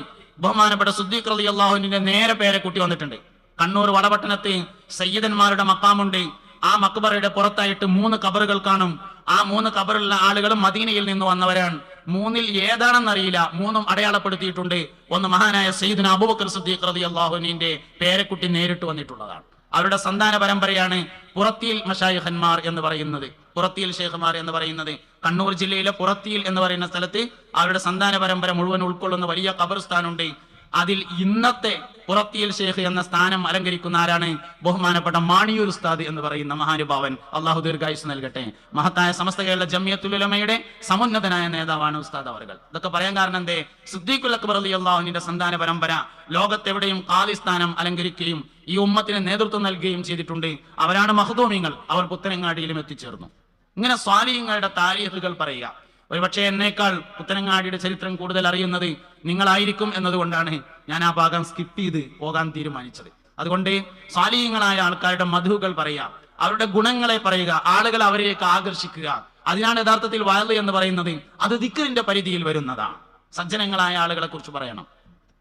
ബഹുമാനപ്പെട്ട സിദ്ദീഖ് റളിയല്ലാഹു അൻഹുവിന്റെ നേരെ പേരക്കുട്ടി വന്നിട്ടുണ്ട്. കണ്ണൂർ വളപട്ടണത്ത് സയ്യിദന്മാരുടെ മക്കാമുണ്ട്. ആ മക്ബറയുടെ പുറത്തായിട്ട് 3 ഖബറുകൾ കാണും. ആ 3 ഖബറുള്ള ആളുകളും മദീനയിൽ നിന്ന് വന്നവരാണ്. 3-ൽ ഏതാണെന്നറിയില്ല, 3ഉം അടയാളപ്പെടുത്തിയിട്ടുണ്ട്. ഒന്ന് മഹാനായ സയ്യിദുനാ അബൂബക്കർ സിദ്ദീഖ് റളിയല്ലാഹു അൻഹുവിന്റെ പേരക്കുട്ടി നേരിട്ട് വന്നിട്ടുള്ളതാണ്. അവരുടെ സന്താന പരമ്പരയാണ് പുറത്തിയിൽ മശായിഖന്മാർ എന്ന് പറയുന്നത്. പുറത്തിയിൽ ഷേഖുമാർ എന്ന് പറയുന്നത് കണ്ണൂർ ജില്ലയിലെ പുറത്തിയിൽ എന്ന് പറയുന്ന സ്ഥലത്ത് അവരുടെ സന്താന പരമ്പര മുഴുവൻ ഉൾക്കൊള്ളുന്ന വലിയ ഖബർസ്ഥാനുണ്ട്. അതിൽ ഇന്നത്തെ പുറത്തിയിൽ ഷേഖ് എന്ന സ്ഥാനം അലങ്കരിക്കുന്ന ആരാണ്? ബഹുമാനപ്പെട്ട മാണിയൂർ ഉസ്താദ് എന്ന് പറയുന്ന മഹാനുഭാവൻ. അള്ളാഹു ദീർഘായുസ് നൽകട്ടെ. മഹത്തായ സമസ്ത കേരള ജംഇയ്യത്തുൽ ഉലമയുടെ സമുന്നതനായ നേതാവാണ് ഉസ്താദ് അവർകൾ. ഇതൊക്കെ പറയാൻ കാരണം എന്തേ? സിദ്ദീഖുൽ അക്ബർ റളിയല്ലാഹു അൻഹുവിന്റെ സന്താന പരമ്പര ലോകത്തെവിടെയും ഖാദി സ്ഥാനം അലങ്കരിക്കുകയും ഈ ഉമ്മത്തിന് നേതൃത്വം നൽകുകയും ചെയ്തിട്ടുണ്ട്. അവരാണ് മഖ്ദൂമിങ്ങൾ. അവർ പുത്തനങ്ങാടിയിലും എത്തിച്ചേർന്നു. ഇങ്ങനെ സ്വാലിഹീങ്ങളുടെ താരീഖുകൾ പറയുക. ഒരുപക്ഷെ എന്നേക്കാൾ പുത്തനങ്ങാടിയുടെ ചരിത്രം കൂടുതൽ അറിയുന്നത് നിങ്ങളായിരിക്കും എന്നതുകൊണ്ടാണ് ഞാൻ ആ ഭാഗം സ്കിപ്പ് ചെയ്ത് പോകാൻ തീരുമാനിച്ചത്. അതുകൊണ്ട് സ്വാലിഹീങ്ങളായ ആൾക്കാരുടെ മദ്ഹുകൾ പറയുക, അവരുടെ ഗുണങ്ങളെ പറയുക, ആളുകൾ അവരിലേക്ക് ആകർഷിക്കുക. അതിനാണ് യഥാർത്ഥത്തിൽ വഅദ് എന്ന് പറയുന്നത്. അത് ദിക്റിന്റെ പരിധിയിൽ വരുന്നതാണ്. സജ്ജനങ്ങളായ ആളുകളെ കുറിച്ച് പറയണം.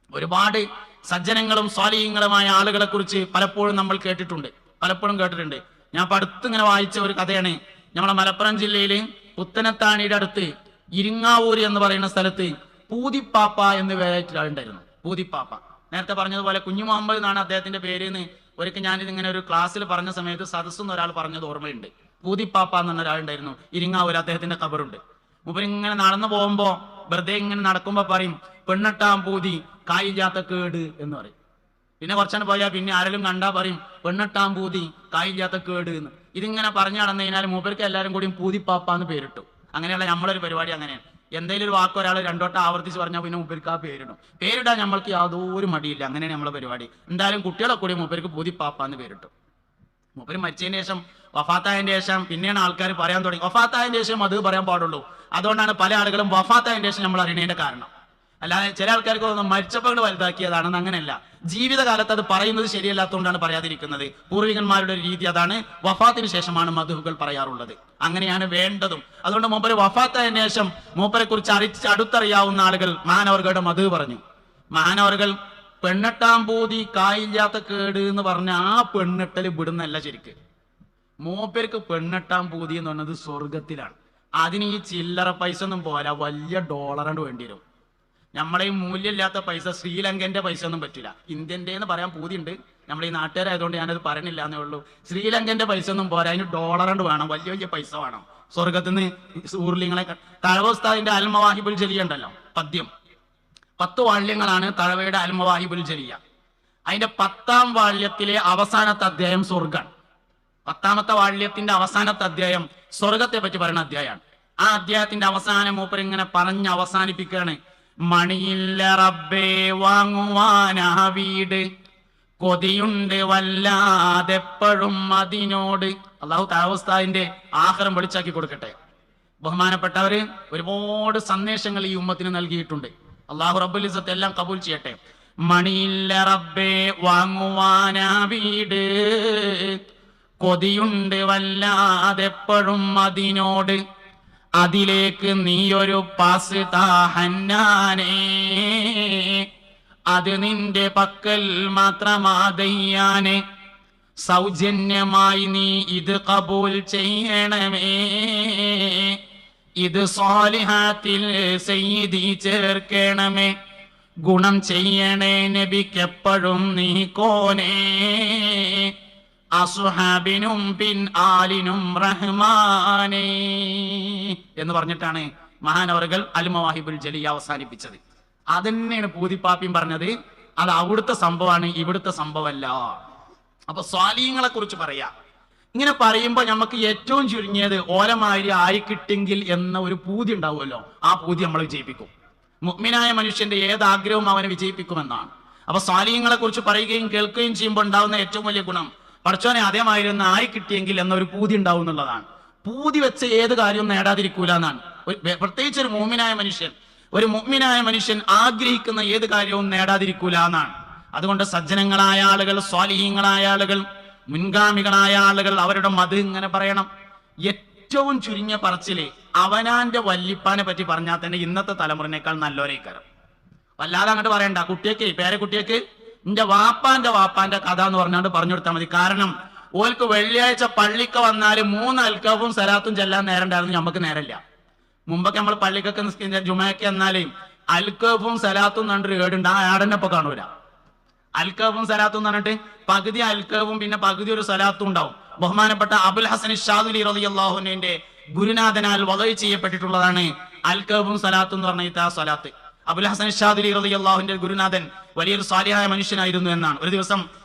ഒരുപാട് സജ്ജനങ്ങളും സ്വാലിഹീങ്ങളുമായ ആളുകളെ കുറിച്ച് പലപ്പോഴും നമ്മൾ കേട്ടിട്ടുണ്ട്. ഞാൻ ഇപ്പൊ അടുത്തിങ്ങനെ വായിച്ച ഒരു കഥയാണ്. നമ്മളെ മലപ്പുറം ജില്ലയില് പുത്തനത്താണിയുടെ അടുത്ത് ഇരിങ്ങാവൂര് എന്ന് പറയുന്ന സ്ഥലത്ത് പൂതിപ്പാപ്പ എന്ന് പേരായിട്ടുണ്ടായിരുന്നു. പൂതിപ്പാപ്പ നേരത്തെ പറഞ്ഞതുപോലെ കുഞ്ഞു മുഹമ്മദ് എന്നാണ് അദ്ദേഹത്തിന്റെ പേരെന്ന് ഒരിക്കൽ ഞാനിതിങ്ങനെ ഒരു ക്ലാസ്സിൽ പറഞ്ഞ സമയത്ത് സദസ്സെന്ന് ഒരാൾ പറഞ്ഞത് ഓർമ്മയുണ്ട്. പൂതിപ്പാപ്പ എന്ന് പറഞ്ഞ ഒരാളുണ്ടായിരുന്നു ഇരിങ്ങാവൂര്. അദ്ദേഹത്തിന്റെ ഖബറുണ്ട്. മൂപ്പരിങ്ങനെ നടന്നു പോകുമ്പോ വെറുതെ ഇങ്ങനെ നടക്കുമ്പോ പറയും, പെണ്ണെട്ടാൻ പൂതി കായില്ലാത്ത കേട് എന്ന് പറയും. പിന്നെ കുറച്ചാണ് പോയാൽ പിന്നെ ആരെങ്കിലും കണ്ടാ പറയും, പെണ്ണെട്ടാൻ പൂതി കായില്ലാത്ത കേട് എന്ന്. ഇതിങ്ങനെ പറഞ്ഞു നടന്നു കഴിഞ്ഞാൽ മൂപ്പർക്ക് എല്ലാവരും കൂടിയും പൂതിപ്പാപ്പ എന്ന് പേരിട്ടു. അങ്ങനെയുള്ള നമ്മളൊരു പരിപാടി അങ്ങനെയാണ്. എന്തെങ്കിലും ഒരു വാക്ക് ഒരാൾ 2 വട്ടം ആവർത്തിച്ച് പറഞ്ഞാൽ പിന്നെ മൂപ്പർക്ക് ആ പേരിടും. പേരിടാൻ നമ്മൾക്ക് യാതൊരു മടിയില്ല. അങ്ങനെയാണ് നമ്മളെ പരിപാടി. എന്തായാലും കുട്ടികളെ കൂടി മൂപ്പർക്ക് പൂതിപ്പാപ്പ എന്ന് പേരിട്ടു. മൂപ്പര് മരിച്ചതിന് ശേഷം, വഫാത്തായതിന്റെ ശേഷം പിന്നെയാണ് ആൾക്കാർ പറയാൻ തുടങ്ങി. വഫാത്തായതിന്റെ ശേഷം അത് പറയാൻ പാടുള്ളൂ. അതുകൊണ്ടാണ് പല ആളുകളും വഫാത്തായതിന്റെ ശേഷം നമ്മൾ അറിയണതിന്റെ കാരണം. അല്ലാതെ ചില ആൾക്കാർക്ക് തോന്നുന്നു മരിച്ചപ്പോൾ വലുതാക്കിയതാണെന്ന്. അങ്ങനെയല്ല. ജീവിതകാലത്ത് അത് പറയുന്നത് ശരിയല്ലാത്തതുകൊണ്ടാണ് പറയാതിരിക്കുന്നത്. പൂർവികന്മാരുടെ ഒരു രീതി അതാണ്. വഫാത്തിന് ശേഷമാണ് മദ്ഹുകൾ പറയാറുള്ളത്. അങ്ങനെയാണ് വേണ്ടതും. അതുകൊണ്ട് മൂപ്പര് വഫാത്തായതിനു ശേഷം മൂപ്പരെ കുറിച്ച് അടുത്തറിയാവുന്ന ആളുകൾ മഹാനവർകളുടെ മദ്ഹ് പറഞ്ഞു. മഹാനവർകൾ പെണ്ണെട്ടാൻ പൂതി കായില്ലാത്ത കേട് എന്ന് പറഞ്ഞ ആ പെണ്ണെട്ടൽ വിടുന്നല്ല ശരിക്ക്. മൂപ്പർക്ക് പെണ്ണെട്ടാൻ പൂതി എന്ന് പറഞ്ഞത് സ്വർഗത്തിലാണ്. അതിന് ഈ ചില്ലറ പൈസ ഒന്നും പോരാ, വലിയ ഡോളറുണ്ട് വേണ്ടി വരും. നമ്മളെ ഈ മൂല്യമില്ലാത്ത പൈസ, ശ്രീലങ്കന്റെ പൈസ ഒന്നും പറ്റില്ല. ഇന്ത്യന്റെ എന്ന് പറയാൻ പൂതിയുണ്ട്, നമ്മൾ ഈ നാട്ടുകാരായതുകൊണ്ട് ഞാനത് പറയണില്ല എന്നേ ഉള്ളൂ. ശ്രീലങ്കന്റെ പൈസ ഒന്നും പോരാ, അതിന് ഡോളറുണ്ട് വേണം, വലിയ വലിയ പൈസ വേണം. സ്വർഗത്തിൽ നിന്ന് ഊർലിങ്ങളെ തഴവോസ്താദിന്റെ അൽമവാഹിബുൽ ജലിയ ഉണ്ടല്ലോ, പദ്യം 10 വാള്യങ്ങളാണ് തഴവയുടെ അൽമവാഹിബുൽ ജലിയ. അതിന്റെ 10ാം വാള്യത്തിലെ അവസാനത്തെ അധ്യായം സ്വർഗാണ്. 10ാമത്തെ വാള്യത്തിന്റെ അവസാനത്തെ അധ്യായം സ്വർഗത്തെ പറ്റി പറയുന്ന അധ്യായമാണ്. ആ അധ്യായത്തിന്റെ അവസാനം മൂപ്പർ ഇങ്ങനെ പറഞ്ഞ് അവസാനിപ്പിക്കുകയാണ്. മണിയില്ല റബ്ബേ വാങ്ങുവാനാ വീട്, കൊതിയുണ്ട് വല്ലാതെപ്പോഴും അതിനോട്. അള്ളാഹു തആല ആഖിറം വെളിച്ചാക്കി കൊടുക്കട്ടെ. ബഹുമാനപ്പെട്ടവര് ഒരുപാട് സന്ദേശങ്ങൾ ഈ ഉമ്മത്തിന് നൽകിയിട്ടുണ്ട്. അള്ളാഹു റബ്ബുൽ ഇസ്സത്ത് എല്ലാം കബൂൽ ചെയ്യട്ടെ. മണിയില്ല റബ്ബേ വാങ്ങുവാനാ വീട്, കൊതിയുണ്ട് വല്ലാതെപ്പോഴും അതിനോട്, അതിലേക്ക് നീയൊരു പാസ് താഹന്നാനേ, അത് നിന്റെ പക്കൽ മാത്രമാതയ്യാനെ, സൗജന്യമായി നീ ഇത് കബൂൽ ചെയ്യണമേ, ഇത് സ്വാലിഹാത്തിൽ സയ്യിദി ചേർക്കണമേ, ഗുണം ചെയ്യണേ നബിക്കെപ്പോഴും നീ കോനേ, അസ്ഹാബിനും പിൻ ആലിനും റഹ്മാനേ എന്ന് പറഞ്ഞിട്ടാണ് മഹാനവറുകൾ അൽമവാഹിബുൽ ജലിയ അവസാനിപ്പിച്ചത്. അതന്നെയാണ് പൂതിപ്പാപ്പിയും പറഞ്ഞത്. അത് അവിടുത്തെ സംഭവമാണ്, ഇവിടുത്തെ സംഭവമല്ല. അപ്പൊ സ്വാലിഹ്യങ്ങളെ കുറിച്ച് പറയാ. ഇങ്ങനെ പറയുമ്പോ നമുക്ക് ഏറ്റവും ചുരുങ്ങിയത് ഓലമാതിരി ആയി കിട്ടിയെങ്കിൽ എന്ന ഒരു പൂതി ഉണ്ടാവുമല്ലോ, ആ പൂതി നമ്മളെ വിജയിപ്പിക്കും. മുഅ്മിനായ മനുഷ്യന്റെ ഏതാഗ്രഹവും അവനെ വിജയിപ്പിക്കുമെന്നാണ്. അപ്പൊ സ്വാലിഹ്യങ്ങളെ കുറിച്ച് പറയുകയും കേൾക്കുകയും ചെയ്യുമ്പോൾ ഉണ്ടാവുന്ന ഏറ്റവും വലിയ ഗുണം, പഠിച്ചോനെ അതേമായിരുന്നു ആയി കിട്ടിയെങ്കിൽ എന്നൊരു പൂതി ഉണ്ടാവും എന്നുള്ളതാണ്. പൂതി വെച്ച് ഏത് കാര്യവും നേടാതിരിക്കൂല എന്നാണ്. പ്രത്യേകിച്ച് ഒരു മുഅ്മിനായ മനുഷ്യൻ ആഗ്രഹിക്കുന്ന ഏത് കാര്യവും നേടാതിരിക്കൂല എന്നാണ്. അതുകൊണ്ട് സജ്ജനങ്ങളായ ആളുകൾ, സ്വാലിഹീങ്ങളായ ആളുകൾ, മുൻഗാമികളായ ആളുകൾ അവരുടെ മത് ഇങ്ങനെ പറയണം. ഏറ്റവും ചുരുങ്ങിയ പറച്ചില് അവനാന്റെ വല്ലിപ്പാനെ പറ്റി പറഞ്ഞാൽ തന്നെ ഇന്നത്തെ തലമുറനേക്കാൾ നല്ലവരേക്കാരം. വല്ലാതെ അങ്ങോട്ട് പറയണ്ട. പേരക്കുട്ടിയേക്ക് എന്റെ വാപ്പാന്റെ കഥ എന്ന് പറഞ്ഞാണ്ട് പറഞ്ഞു കൊടുത്താൽ മതി. കാരണം ഓൽക്ക് വെള്ളിയാഴ്ച പള്ളിക്ക് വന്നാല് 3 അൽക്കാഫും സലാത്തും ചെല്ലാൻ നേരം ഉണ്ടായിരുന്നു, നമുക്ക് നേരമില്ല. മുമ്പൊക്കെ നമ്മൾ പള്ളിക്കൊക്കെ നിസ്കരിച്ച ജുമയൊക്കെ എന്നാലേ അൽക്കാഫും സലാത്തും കണ്ടൊരു ഏടുണ്ട്, ആ ഏടന്നെ ഇപ്പൊ കാണൂല. അൽക്കാഫും സലാത്തും എന്ന് പറഞ്ഞിട്ട് പകുതി അൽക്കാഫും പിന്നെ പകുതി ഒരു സലാത്തും ഉണ്ടാവും. ബഹുമാനപ്പെട്ട അബുൽ ഹസൻ ഷാദുലി റളിയല്ലാഹു അൻഹുവിന്റെ ഗുരുനാഥനാൽ വദഇ ചെയ്യപ്പെട്ടിട്ടുള്ളതാണ് അൽക്കാഫും സലാത്തും എന്ന് പറഞ്ഞ ആ സ്വലാത്ത്. അബുൽ ഹസൻ ഷാദുലി റളിയല്ലാഹുവിന്റെ ഗുരുനാഥൻ വലിയൊരു സാലിഹായ മനുഷ്യനായിരുന്നു എന്നാണ്. ഒരു ദിവസം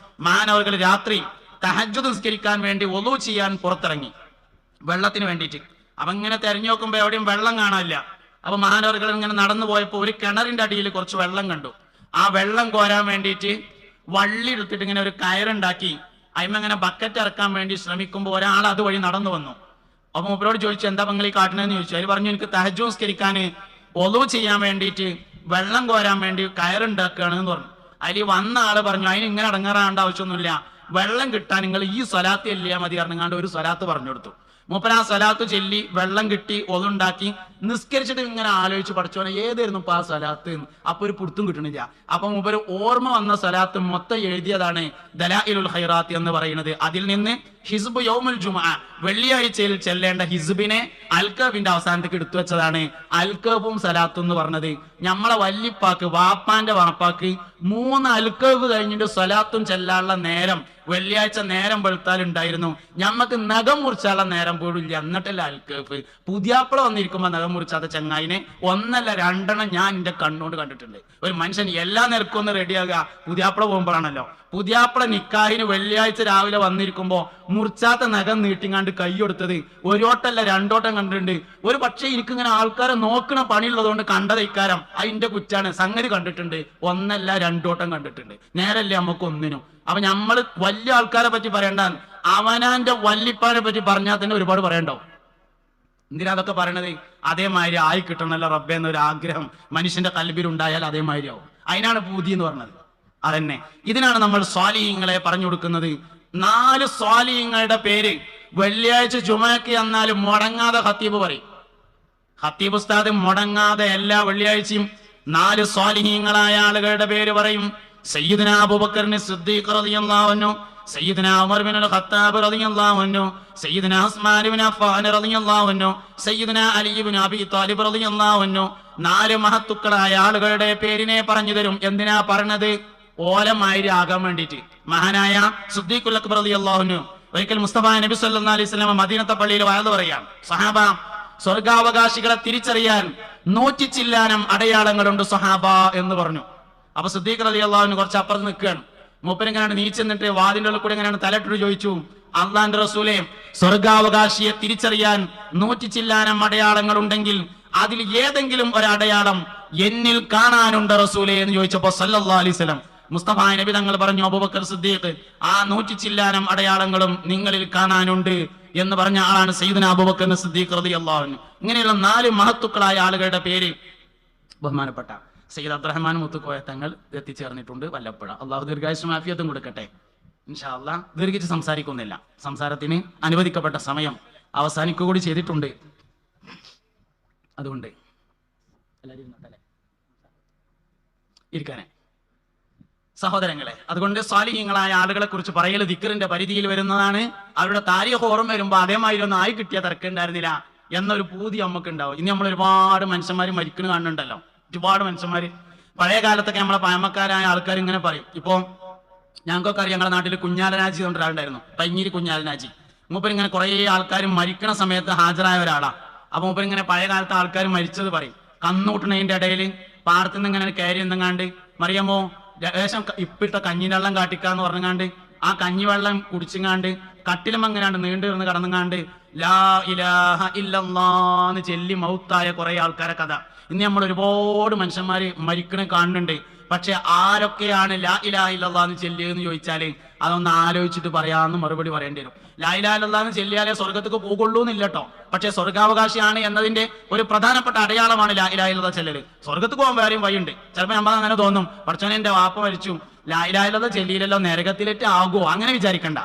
മഹാനവറുകൾ രാത്രി തഹജ്ജുദ് നിസ്കരിക്കാൻ വേണ്ടി വുളു ചെയ്യാൻ പുറത്തിറങ്ങി, വെള്ളത്തിന് വേണ്ടിയിട്ട്. അപ്പൊ ഇങ്ങനെ തെരഞ്ഞു നോക്കുമ്പോ എവിടെയും വെള്ളം കാണാനില്ല. അപ്പൊ മഹാനവറുകൾ ഇങ്ങനെ നടന്നു പോയപ്പോ ഒരു കിണറിന്റെ അടിയിൽ കുറച്ച് വെള്ളം കണ്ടു. ആ വെള്ളം കോരാൻ വേണ്ടിയിട്ട് വള്ളി എടുത്തിട്ട് ഇങ്ങനെ ഒരു കയറുണ്ടാക്കി അതിങ്ങനെ ബക്കറ്റ് ഇറക്കാൻ വേണ്ടി ശ്രമിക്കുമ്പോൾ ഒരാൾ അതുവഴി നടന്നു വന്നു. അപ്പൊ മൂപ്പരോട് ചോദിച്ചു, എന്താ നിങ്ങൾ ഈ കാട്ടണെന്ന് ചോദിച്ചു. അതിൽ പറഞ്ഞു, എനിക്ക് തഹജ്ജുദ് നിസ്കരിക്കാൻ വുളു ചെയ്യാൻ വേണ്ടിയിട്ട് വെള്ളം കോരാൻ വേണ്ടി കയറുണ്ടാക്കുകയാണ് എന്ന് പറഞ്ഞു. അതിൽ വന്ന ആള് പറഞ്ഞു, അതിന് ഇങ്ങനെ അടങ്ങാറാണ്ട ആവശ്യമൊന്നുമില്ല, വെള്ളം കിട്ടാൻ നിങ്ങൾ ഈ സ്വലാത്ത് ചെല്ലിയാൽ മതി പറഞ്ഞാണ്ട് ഒരു സ്വലാത്ത് പറഞ്ഞു കൊടുത്തു. മൂപ്പര് ആ സ്വലാത്ത് ചൊല്ലി വെള്ളം കിട്ടി ഒതുണ്ടാക്കി നിസ്കരിച്ചിട്ട് ഇങ്ങനെ ആലോചിച്ച് പഠിച്ചോനെ ഏതായിരുന്നു ഇപ്പൊ ആ സ്വലാത്ത് എന്ന്. അപ്പൊ ഒരു പുടുത്തും കിട്ടണില്ല. അപ്പൊ മൂപ്പര് ഓർമ്മ വന്ന സ്വലാത്ത് മൊത്തം എഴുതിയതാണ് ദലായിലുൽ ഖൈറാത്ത് എന്ന് പറയുന്നത്. അതിൽ നിന്ന് ഹിസ്ബ് യൗമുൽ ജുമുഅ, വെള്ളിയാഴ്ചയിൽ ചെല്ലേണ്ട ഹിസ്ബിനെ അൽക്കാഫിന്റെ അവസാനത്തേക്ക് എടുത്തു വെച്ചതാണ് അൽക്കാഫും സലാത്തും എന്ന് പറഞ്ഞത്. നമ്മളെ വല്ലിപ്പാക്ക്, വാപ്പാന്റെ വാപ്പാക്ക് 3 അൽക്കാഫ് കഴിഞ്ഞിട്ട് സ്വലാത്തും ചെല്ലാനുള്ള നേരം വെള്ളിയാഴ്ച നേരം വെളുത്താൽ ഉണ്ടായിരുന്നു. ഞമ്മക്ക് നഖം മുറിച്ചാനുള്ള നേരം പോലും ഇല്ല, എന്നിട്ടല്ല അൽക്കാഫ്. പുതിയാപ്പള വന്നിരിക്കുമ്പോ നഖം മുറിച്ചാത്ത ചങ്ങായിനെ 1 അല്ല 2 എണ്ണം ഞാൻ എന്റെ കണ്ണുകൊണ്ട് കണ്ടിട്ടുണ്ട്. ഒരു മനുഷ്യൻ എല്ലാ നിരക്കും ഒന്ന് റെഡിയാകുക പുതിയാപ്പള പോകുമ്പോഴാണല്ലോ. പുതിയാപ്പള നിക്കാഹിന് വെള്ളിയാഴ്ച രാവിലെ വന്നിരിക്കുമ്പോ മുറിച്ചാത്ത നഖം നീട്ടിങ്ങാണ്ട് കൈയൊടുത്തത് 1 ഓട്ടല്ല 2 ഓട്ടം കണ്ടിട്ടുണ്ട്. ഒരു പക്ഷേ എനിക്കിങ്ങനെ ആൾക്കാരെ നോക്കണ പണിയുള്ളതുകൊണ്ട് കണ്ടത് ഇക്കാരം അതിന്റെ കുറ്റാണ്. സംഗതി കണ്ടിട്ടുണ്ട്, 1 അല്ല 2 ഓട്ടം കണ്ടിട്ടുണ്ട്. നേരല്ലേ നമുക്ക് ഒന്നിനും. അപ്പൊ നമ്മള് വലിയ ആൾക്കാരെ പറ്റി പറയണ്ട, അവനാന്റെ വല്ലിപ്പാനെ പറ്റി പറഞ്ഞാൽ തന്നെ ഒരുപാട് പറയണ്ടാവും. എന്തിനാ അതൊക്കെ പറയണത്? അതേമാതിരി ആയി കിട്ടണമല്ലോ റബ്ബെ എന്നൊരു ആഗ്രഹം മനുഷ്യന്റെ കൽബിൽ ഉണ്ടായാൽ അതേമാതിരി ആവും. അതിനാണ് പൂതി എന്ന് പറഞ്ഞത്. അതന്നെ ഇതിനാണ് നമ്മൾ സ്വാലിഹീങ്ങളെ പറഞ്ഞു കൊടുക്കുന്നത്. 4 സ്വാലിഹീങ്ങളുടെ പേര് വെള്ളിയാഴ്ച ജുമയ്ക്ക് എന്നാലും മുടങ്ങാതെ ഖത്തീബ് പറയും. ഖത്തീബ് ഉസ്താദ് മുടങ്ങാതെ എല്ലാ വെള്ളിയാഴ്ചയും 4 സ്വാലിഹീങ്ങളായ ആളുകളുടെ പേര് പറയും. സയ്യിദുനാ അബൂബക്കർ സിദ്ദീഖ് റളിയല്ലാഹു അൻഹു, സയ്യിദുനാ ഉമർ ഇബ്നുൽ ഖത്താബ് റളിയല്ലാഹു അൻഹു, സയ്യിദുനാ ഉസ്മാൻ ഇബ്നു അഫ്ഫാൻ റളിയല്ലാഹു അൻഹു, സയ്യിദുനാ അലി ഇബ്നു അബീ ത്വാലിബ് റളിയല്ലാഹു അൻഹു. 4 മഹത്തുക്കളായ ആളുകളുടെ പേരിനെ പറഞ്ഞു തരും. എന്തിനാ പറഞ്ഞത്? ഓലമായിരി ആകാൻ വേണ്ടിയിട്ട്. മഹാനായ സിദ്ദീഖുൽ അക്ബർ റളിയല്ലാഹു അൻഹു ഒരിക്കൽ മുസ്തഫ നബി സല്ലല്ലാഹു അലൈഹി വസല്ലം മദീനത്തെ പള്ളിയിൽ വഅദ് പറയാണ്. സഹാബ, സ്വർഗാവകാശികളെ തിരിച്ചറിയാൻ 100 ചില്ലാനം അടയാളങ്ങളുണ്ട് സഹാബ എന്ന് പറഞ്ഞു. അപ്പൊ സിദ്ദീഖ് റളിയല്ലാഹു അൻഹു കുറച്ച് അപ്പുറത്ത് നിൽക്കുകയാണ്. മൂപ്പരിങ്ങനെയാണ് നീച്ചെന്നിട്ട് വാതിന്റെ ഉള്ളിൽ കൂടെ എങ്ങനെയാണ് തലട്ടിട്ട് ചോദിച്ചു, അള്ളാന്റെ റസൂലെ, സ്വർഗാവകാശിയെ തിരിച്ചറിയാൻ 100 ചില്ലാനം അടയാളങ്ങൾ ഉണ്ടെങ്കിൽ അതിൽ ഏതെങ്കിലും ഒരടയാളം എന്നിൽ കാണാനുണ്ട് റസൂലെ എന്ന് ചോദിച്ചപ്പോ സല്ലല്ലാഹു അലൈഹി വസല്ലം മുസ്തഫ നബി തങ്ങൾ പറഞ്ഞു, അബൂബക്കർ സിദ്ദീഖ്, ആ 100 ചില്ലാനം അടയാളങ്ങളും നിങ്ങളിൽ കാണാനുണ്ട് എന്ന് പറഞ്ഞ ആളാണ് സയ്യിദുനാ അബൂബക്കർ സിദ്ദീഖ് റളിയല്ലാഹു അൻഹു. ഇങ്ങനെയുള്ള 4 മഹത്തുക്കളായ ആളുകളുടെ പേര് ബഹുമാനപ്പെട്ട സയ്യിദ് അബ്ദുറഹ്മാൻ മുത്തുക്കോയ തങ്ങൾ എത്തിച്ചേർന്നിട്ടുണ്ട് വല്ലപ്പുഴ. അള്ളാഹു ദീർഘായുസ്സും ആഫിയത്തും കൊടുക്കട്ടെ. ഇൻഷാ അല്ലാഹ് ദീർഘിച്ച് സംസാരിക്കുന്നില്ല. സംസാരത്തിന് അനുവദിക്കപ്പെട്ട സമയം അവസാനിക്കുക കൂടി ചെയ്തിട്ടുണ്ട്. അതുകൊണ്ട് ഇരിക്കാനേ സഹോദരങ്ങളെ, അതുകൊണ്ട് സ്വാലിഹീങ്ങളായ ആളുകളെ കുറിച്ച് പറയൽ ദിക്റിന്റെ പരിധിയിൽ വരുന്നതാണ്. അവരുടെ താരീഖ് ഓർമ്മ വരുമ്പോ അതേമാതിരി ഒന്നും ആയി കിട്ടിയ തിരക്കുണ്ടായിരുന്നില്ല എന്നൊരു പൂതി നമുക്ക് ഉണ്ടാവും. ഇനി നമ്മൾ ഒരുപാട് മനുഷ്യന്മാർ മരിക്കണ കാണുന്നുണ്ടല്ലോ. ഒരുപാട് മനുഷ്യന്മാര് പഴയ കാലത്തൊക്കെ നമ്മളെ പഴമക്കാരായ ആൾക്കാർ ഇങ്ങനെ പറയും. ഇപ്പൊ ഞങ്ങൾക്കൊക്കെ അറിയാം, ഞങ്ങളുടെ നാട്ടിൽ കുഞ്ഞാലനാജി കൊണ്ട് ഒരാളുണ്ടായിരുന്നു, പൈഞ്ഞിരി കുഞ്ഞാലനാജി. മൂപ്പരിങ്ങനെ കുറെ ആൾക്കാർ മരിക്കണ സമയത്ത് ഹാജരായ ഒരാളാ. അപ്പൊ മൂപ്പരിങ്ങനെ പഴയ കാലത്ത് ആൾക്കാർ മരിച്ചത് പറയും. കന്നൂട്ടണതിന്റെ ഇടയിൽ പാടത്തുനിന്ന് ഇങ്ങനെ കയറി എന്തെങ്ങാണ്ട് മറിയാമോ ലേശം ഇപ്പിട്ട കഞ്ഞിന്റെ വെള്ളം കാട്ടിക്കാന്ന് പറഞ്ഞങ്ങാണ്ട് ആ കഞ്ഞിവെള്ളം കുടിച്ചിങ്ങാണ്ട് കട്ടിലും അങ്ങനെയാണ്ട് നീണ്ടിരുന്ന് കടന്നുങ്ങാണ്ട് ലാ ഇലാഹ ഇല്ലല്ലാഹ് ചെല്ലി മൗത്തായ കുറെ ആൾക്കാരെ കഥ ഇന്ന് നമ്മൾ ഒരുപാട് മനുഷ്യന്മാര് മരിക്കണ കാണുന്നുണ്ട്. പക്ഷെ ആരൊക്കെയാണ് ലാ ഇലാഹ ഇല്ലല്ലാഹ് ചെല്ലിയെന്ന് ചോദിച്ചാല് അതൊന്ന് ആലോചിച്ചിട്ട് പറയാമെന്ന് മറുപടി പറയേണ്ടി വരും. ലാ ഇലാഹ ഇല്ലല്ലാഹ് ചെല്ലിയാലേ സ്വർഗത്തേക്ക് പോകുള്ളൂ എന്നില്ല കേട്ടോ. പക്ഷെ സ്വർഗാവകാശിയാണ് എന്നതിന്റെ ഒരു പ്രധാനപ്പെട്ട അടയാളമാണ് ലാ ഇലാഹ ഇല്ലല്ലാഹ് ചെല്ലല്. സ്വർഗത്ത് പോകാൻ വേറെയും വഴിയുണ്ട്. ചിലപ്പോൾ നമ്മൾ അങ്ങനെ തോന്നും, പഠിച്ചോനെ എന്റെ വാപ്പ മരിച്ചു, ലാ ഇലാഹ ഇല്ലല്ലാഹ് ചെല്ലിയില്ലല്ലോ, നരകത്തിലേറ്റ് ആകുമോ, അങ്ങനെ വിചാരിക്കണ്ട.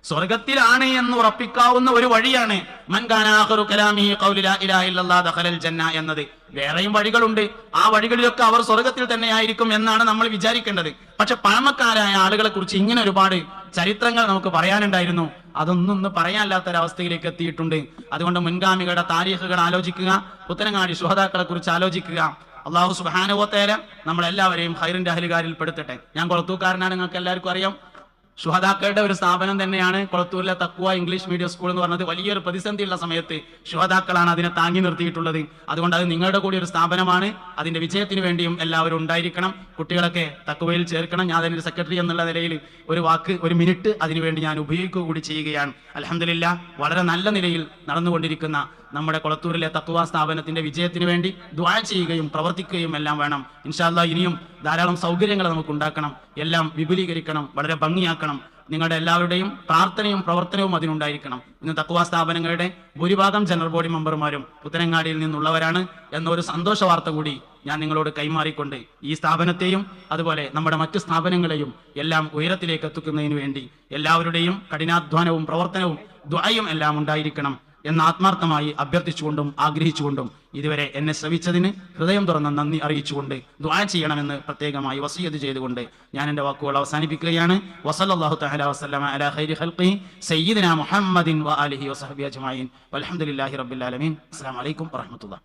സ്വർഗത്തിലാണ് എന്ന് ഉറപ്പിക്കാവുന്ന ഒരു വഴിയാണ് മൻ കാന ആഖിറു കലാമിഹി ഖൗലു ലാ ഇലാഹ ഇല്ലല്ലാഹ് ദഖലൽ ജന്ന എന്നത്. വേറെയും വഴികളുണ്ട്. ആ വഴികളിലൊക്കെ അവർ സ്വർഗത്തിൽ തന്നെയായിരിക്കും എന്നാണ് നമ്മൾ വിചാരിക്കേണ്ടത്. പക്ഷെ പഴമക്കാരായ ആളുകളെ കുറിച്ച് ഇങ്ങനെ ഒരുപാട് ചരിത്രങ്ങൾ നമുക്ക് പറയാനുണ്ടായിരുന്നു. അതൊന്നും പറയാനില്ലാത്തൊരവസ്ഥയിലേക്ക് എത്തിയിട്ടുണ്ട്. അതുകൊണ്ട് മുൻഗാമികളുടെ താരീഖുകൾ ആലോചിക്കുക, പുത്തനങ്ങാടി ശുഹദാക്കളെ കുറിച്ച് ആലോചിക്കുക. അല്ലാഹു സുബ്ഹാനഹു വ തആല നമ്മളെല്ലാവരെയും ഖൈറിന്റെ അഹ്ലുകാരിൽ പെടുത്തട്ടെ. ഞാൻ കൊളത്തൂക്കാരനാണ്, നിങ്ങൾക്ക് എല്ലാവർക്കും അറിയാം. ശുഹദാക്കളുടെ ഒരു സ്ഥാപനം തന്നെയാണ് കൊളത്തൂരിലെ തഖ്വ ഇംഗ്ലീഷ് മീഡിയം സ്കൂൾ എന്ന് പറഞ്ഞത്. വലിയൊരു പ്രതിസന്ധിയുള്ള സമയത്ത് ശുഹദാക്കളാണ് അതിനെ താങ്ങി നിർത്തിയിട്ടുള്ളത്. അതുകൊണ്ട് അത് നിങ്ങളുടെ കൂടി ഒരു സ്ഥാപനമാണ്. അതിന്റെ വിജയത്തിന് വേണ്ടിയും എല്ലാവരും ഉണ്ടായിരിക്കണം. കുട്ടികളൊക്കെ തഖ്വയിൽ ചേർക്കണം. ഞാൻ അതിന്റെ സെക്രട്ടറി എന്നുള്ള നിലയിൽ ഒരു മിനിറ്റ് അതിനുവേണ്ടി ഞാൻ ഉപയോഗിക്കുക കൂടി ചെയ്യുകയാണ്. അൽഹംദുലില്ലാഹ് വളരെ നല്ല നിലയിൽ നടന്നുകൊണ്ടിരിക്കുന്ന നമ്മുടെ കൊളത്തൂരിലെ തഖ്വ സ്ഥാപനത്തിന്റെ വിജയത്തിന് വേണ്ടി ദുആ ചെയ്യുകയും പ്രവർത്തിക്കുകയും എല്ലാം വേണം. ഇൻഷാ അല്ലാഹ് ഇനിയും ധാരാളം സൗകര്യങ്ങൾ നമുക്ക് ഉണ്ടാക്കണം, എല്ലാം വിപുലീകരിക്കണം, വളരെ ഭംഗിയാക്കണം. നിങ്ങളുടെ എല്ലാവരുടെയും പ്രാർത്ഥനയും പ്രവർത്തനവും അതിനുണ്ടായിരിക്കണം. ഇന്ന് തഖ്വ സ്ഥാപനങ്ങളുടെ ഭൂരിഭാഗം ജനറൽ ബോഡി മെമ്പർമാരും പുത്തനങ്ങാടിയിൽ നിന്നുള്ളവരാണ് എന്നൊരു സന്തോഷ വാർത്ത കൂടി ഞാൻ നിങ്ങളോട് കൈമാറിക്കൊണ്ട് ഈ സ്ഥാപനത്തെയും അതുപോലെ നമ്മുടെ മറ്റു സ്ഥാപനങ്ങളെയും എല്ലാം ഉയരത്തിലേക്ക് എത്തിക്കുന്നതിന് വേണ്ടി എല്ലാവരുടെയും കഠിനാധ്വാനവും പ്രവർത്തനവും ദുആയും എല്ലാം ഉണ്ടായിരിക്കണം എന്ന് ആത്മാർത്ഥമായി അഭ്യർത്ഥിച്ചുകൊണ്ടും ആഗ്രഹിച്ചുകൊണ്ടും ഇതുവരെ എന്നെ ശ്രവിച്ചതിന് ഹൃദയം തുറന്ന നന്ദി അറിയിച്ചുകൊണ്ട് ദുആ ചെയ്യണമെന്ന് പ്രത്യേകമായി വസിയത്ത് ചെയ്തുകൊണ്ട് ഞാൻ എൻ്റെ വാക്കുകൾ അവസാനിപ്പിക്കുകയാണ്. വസല്ലല്ലാഹു തആല വസല്ലമ അലാ ഖൈരി ഖൽഖി സയ്യിദിനാ മുഹമ്മദിൻ വ ആലിഹി വസഹ്ബിഹി അജ്മഈൻ വൽഹംദുലില്ലാഹി റബ്ബിൽ ആലമീൻ. അസ്സലാമു അലൈക്കും വറഹ്മത്തുള്ളാഹി.